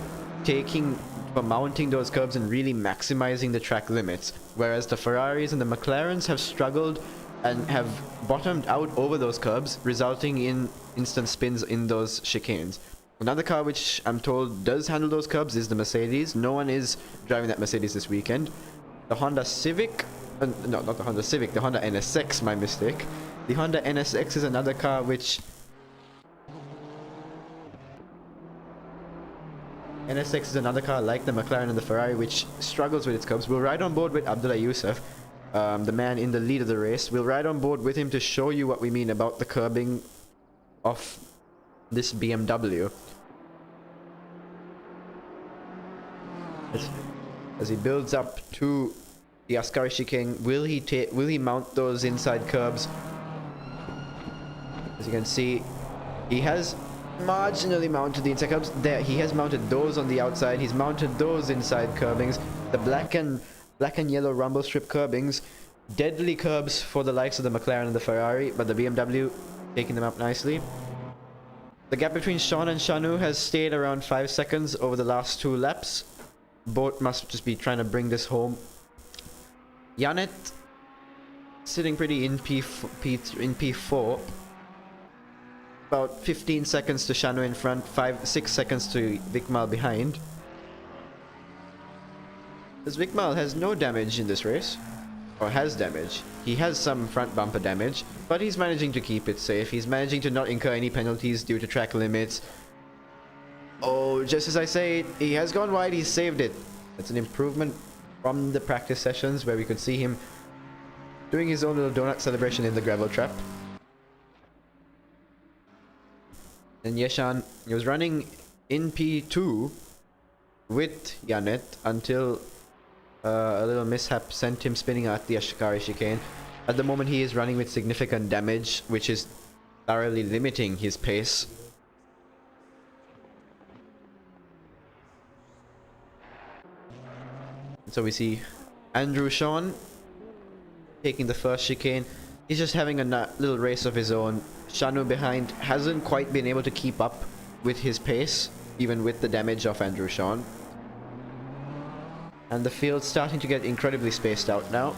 mounting those curbs and really maximizing the track limits, whereas the Ferraris and the McLarens have struggled and have bottomed out over those curbs, resulting in instant spins in those chicanes. Another car which I'm told does handle those curbs is the Mercedes. No one is driving that Mercedes this weekend. The Honda Civic, no, not the Honda Civic, the Honda NSX, my mistake. The Honda NSX is another car which... NSX is another car like the McLaren and the Ferrari which struggles with its curbs. We'll ride on board with Abdullah Yusuf, the man in the lead of the race. We'll ride on board with him to show you what we mean about the curbing of this BMW. As he builds up to the Ascari chicane, will he mount those inside curbs? As you can see, he has marginally mounted the inside curbs. There, he has mounted those on the outside. He's mounted those inside curbings. The black and yellow rumble strip curbings, deadly curbs for the likes of the McLaren and the Ferrari, but the BMW taking them up nicely. The gap between Sean and Shanu has stayed around 5 seconds over the last 2 laps. Both must just be trying to bring this home. Janet sitting pretty in P4. About 15 seconds to Shanu in front, 6 seconds to Vikmal behind. As Vikmal has no damage in this race, or has damage. He has some front bumper damage, but he's managing to keep it safe. He's managing to not incur any penalties due to track limits. Oh, just as I say, he has gone wide, he's saved it. That's an improvement from the practice sessions where we could see him doing his own little donut celebration in the gravel trap. And Yeshan, he was running in P2 with Janet until a little mishap sent him spinning at the Ashkari chicane. At the moment he is running with significant damage, which is thoroughly limiting his pace. So we see Andrew Sean taking the first chicane. He's just having a little race of his own. Shanu behind hasn't quite been able to keep up with his pace, even with the damage of Andrew Sean. And the field's starting to get incredibly spaced out now,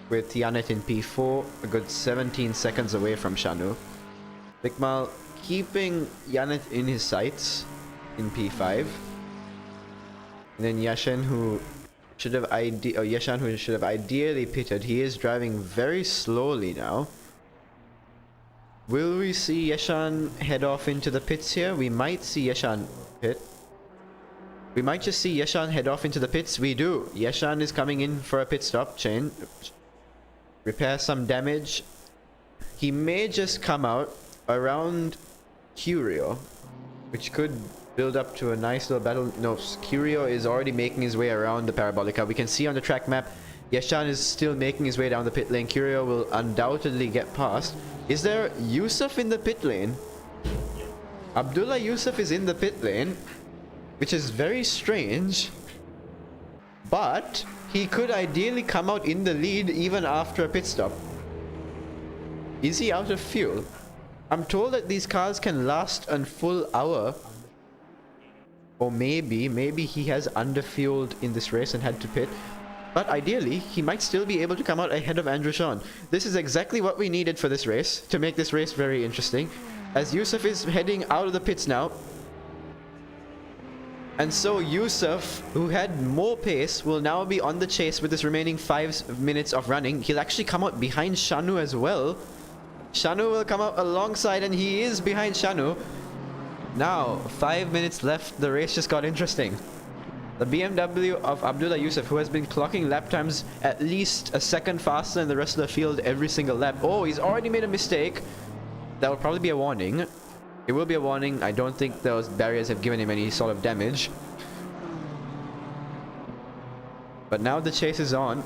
with Yannet in P4, a good 17 seconds away from Shanu. Bikmal keeping Yannet in his sights in P5. And then Yashan, who should have ideally pitted. He is driving very slowly now. Will we see Yashan head off into the pits here? We might see Yashan pit. We might just see Yashan head off into the pits. We do. Yashan is coming in for a pit stop. Chain. Repair some damage. He may just come out around Curio, which could build up to a nice little battle. No, Curio is already making his way around the Parabolica. We can see on the track map, Yashan is still making his way down the pit lane. Curio will undoubtedly get past. Is there Yusuf in the pit lane? Abdullah Yusuf is in the pit lane, which is very strange. But he could ideally come out in the lead even after a pit stop. Is he out of fuel? I'm told that these cars can last a full hour. Or maybe he has underfueled in this race and had to pit. But ideally, he might still be able to come out ahead of Andrew Sean. This is exactly what we needed for this race, to make this race very interesting. As Yusuf is heading out of the pits now. And so Yusuf, who had more pace, will now be on the chase with this remaining 5 minutes of running. He'll actually come out behind Shanu as well. Shanu will come out alongside, and he is behind Shanu. Now, 5 minutes left. The race just got interesting. The BMW of Abdullah Yusuf, who has been clocking lap times at least a second faster than the rest of the field every single lap. Oh, he's already made a mistake. That will probably be a warning. It will be a warning. I don't think those barriers have given him any sort of damage. But now the chase is on.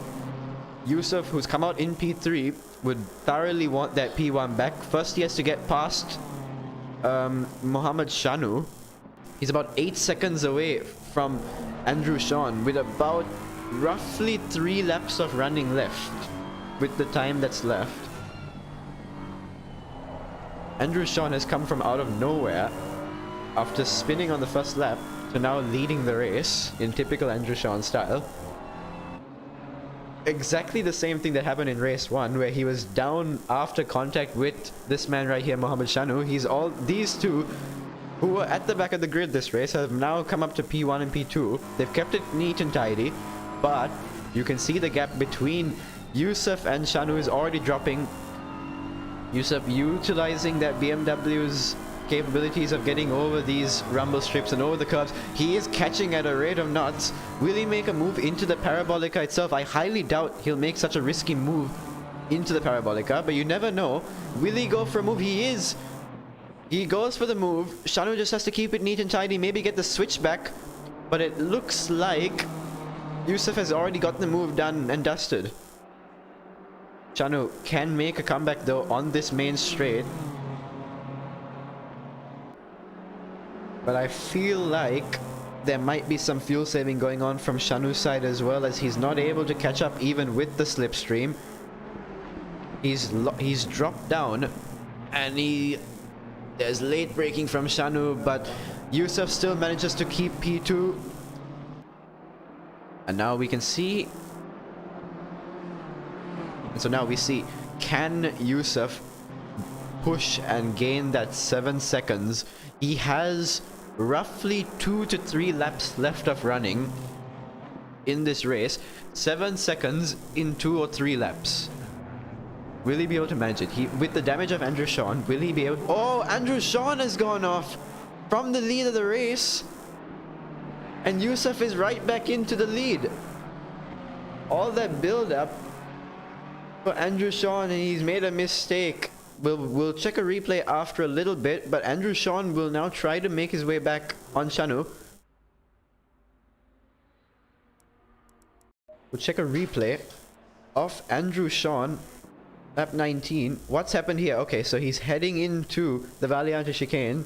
Yusuf, who's come out in P3, would thoroughly want that P1 back. First, he has to get past Mohammed Shanu. He's about 8 seconds away from Andrew Sean, with about roughly 3 laps of running left with the time that's left. Andrew Sean has come from out of nowhere after spinning on the first lap to now leading the race in typical Andrew Sean style. Exactly the same thing that happened in race 1, where he was down after contact with this man right here, Mohammed Shanu. These two who were at the back of the grid this race have now come up to P1 and P2. They've kept it neat and tidy, but you can see the gap between Yusuf and Shanu is already dropping. Yusuf utilizing that BMW's capabilities of getting over these rumble strips and over the curves. He is catching at a rate of knots. Will he make a move into the Parabolica itself? I highly doubt he'll make such a risky move into the Parabolica, but you never know. Will he go for a move? He is. He goes for the move. Shanu just has to keep it neat and tidy, maybe get the switch back, but it looks like Yusuf has already got the move done and dusted. Shanu can make a comeback though on this main straight. But I feel like there might be some fuel saving going on from Shanu's side as well, as he's not able to catch up even with the slipstream. He's dropped down, and there's late braking from Shanu, but Yusuf still manages to keep P2. And now we can see. And so now we see, can Yusuf push and gain that 7 seconds? He has roughly 2 to 3 laps left of running in this race. 7 seconds in 2 or 3 laps. Will he be able to manage it? With the damage of Andrew Sean, will he be able... Oh, Andrew Sean has gone off from the lead of the race. And Yusuf is right back into the lead. All that build-up for Andrew Sean, and he's made a mistake. We'll check a replay after a little bit, but Andrew Sean will now try to make his way back on Shanu. We'll check a replay of Andrew Sean, lap 19. What's happened here? Okay, so he's heading into the Valiante chicane.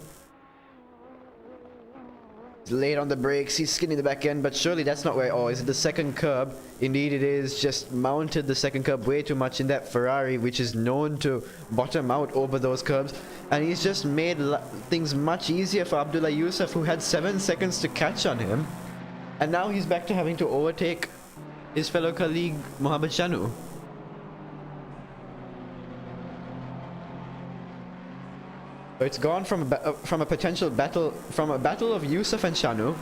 He's late on the brakes, he's skidding the back end, but surely that's not where... Oh, is it the second curb? Indeed it is. Just mounted the second curb way too much in that Ferrari, which is known to bottom out over those curbs. And he's just made things much easier for Abdullah Yusuf, who had 7 seconds to catch on him. And now he's back to having to overtake his fellow colleague, Mohammed Shanu. So it's gone from a potential battle, from a battle of Yusuf and Shanu,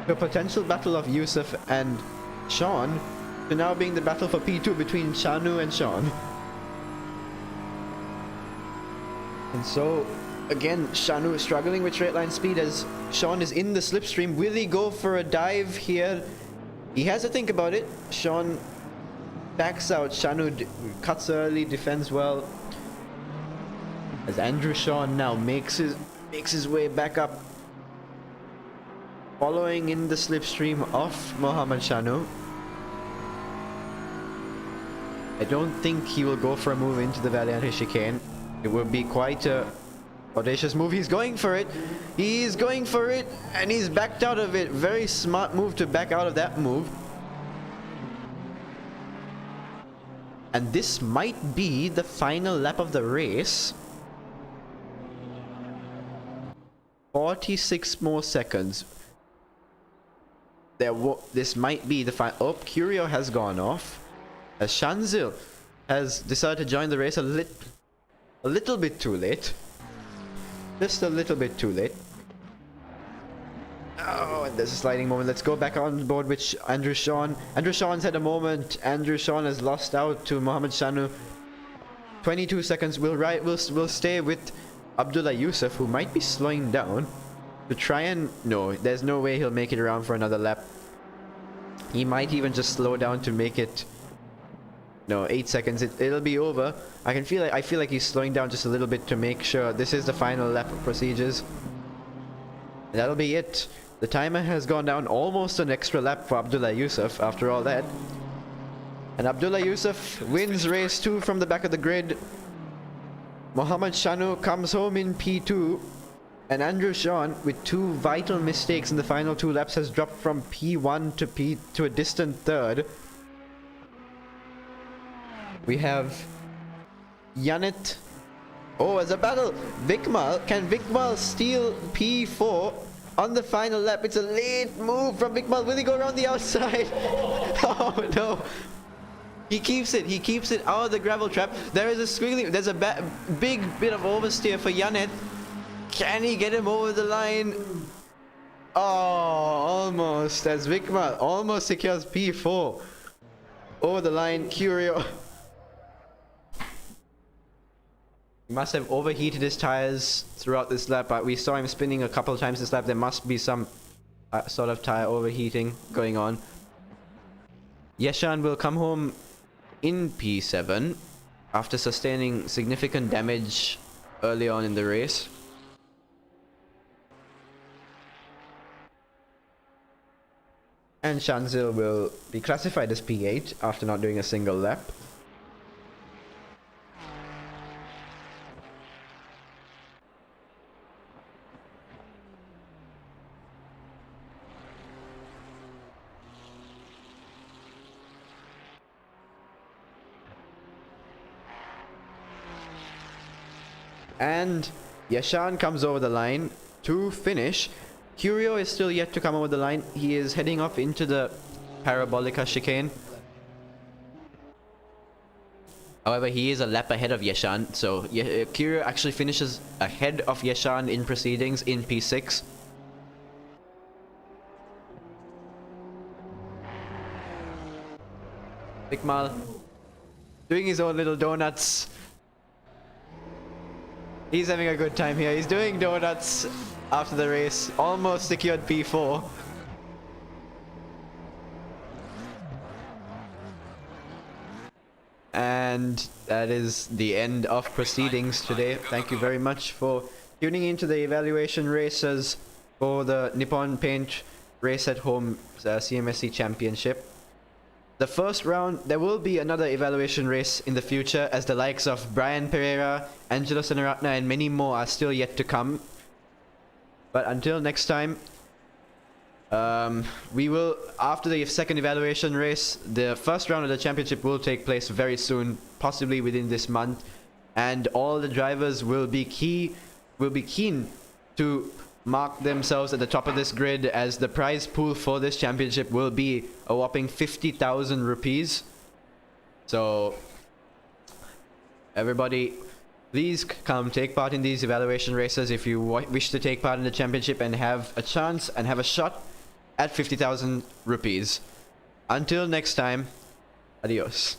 to a potential battle of Yusuf and Sean, to now being the battle for P2 between Shanu and Sean. And so, again, Shanu is struggling with straight line speed as Sean is in the slipstream. Will he go for a dive here? He has to think about it. Sean backs out. Shanu cuts early, defends well. As Andrew Sean now makes his way back up, following in the slipstream of Mohammed Shanu. I don't think he will go for a move into the Valiante chicane. It would be quite a audacious move. He's going for it. He's going for it, and he's backed out of it. Very smart move to back out of that move. And this might be the final lap of the race. 46 more seconds. This might be the final. Oh, Curio has gone off. As Shanzil has decided to join the race a little bit too late. Just a little bit too late. Oh, and there's a sliding moment. Let's go back on board with Andrew Sean. Andrew Sean's had a moment. Andrew Sean has lost out to Mohammed Shanu. 22 seconds. We'll stay with Abdullah Yusuf, who might be slowing down to try and... No, there's no way he'll make it around for another lap. He might even just slow down to make it... No, 8 seconds. It'll be over. I feel like he's slowing down just a little bit to make sure this is the final lap of procedures. And that'll be it. The timer has gone down almost an extra lap for Abdullah Yusuf after all that. And Abdullah Yusuf wins race 2 from the back of the grid. Mohammed Shanu comes home in P2, and Andrew Sean, with 2 vital mistakes in the final 2 laps, has dropped from P1 to a distant 3rd. We have Yanit. Oh, as a battle, Vikmal. Can Vikmal steal P4 on the final lap? It's a late move from Vikmal. Will he go around the outside? Oh no. He keeps it out of the gravel trap. There is a squiggly, there's a big bit of oversteer for Yannet. Can he get him over the line? Oh, almost, as Vikmal almost secures P4. Over the line, Curio. He must have overheated his tires throughout this lap, but we saw him spinning a couple of times this lap. There must be some sort of tire overheating going on. Yeshan will come home in P7 after sustaining significant damage early on in the race. And Shanzil will be classified as P8 after not doing a single lap. And Yashan comes over the line to finish. Curio is still yet to come over the line. He is heading off into the Parabolica chicane. However, he is a lap ahead of Yashan, so Curio actually finishes ahead of Yashan in proceedings in P6. Vikmal doing his own little donuts. He's having a good time here. He's doing donuts after the race. Almost secured P4. And that is the end of proceedings today. Thank you very much for tuning into the evaluation races for the Nippon Paint Race at Home CMSC Championship. The first round, there will be another evaluation race in the future, as the likes of Brian Pereira, Angelo Senaratna and many more are still yet to come. But until next time, We will, after the second evaluation race, the first round of the championship will take place very soon, possibly within this month, and all the drivers will be keen to mark themselves at the top of this grid, as the prize pool for this championship will be a whopping 50,000 rupees. So everybody, please come take part in these evaluation races if you wish to take part in the championship and have a chance and have a shot at 50,000 rupees. Until next time, adios.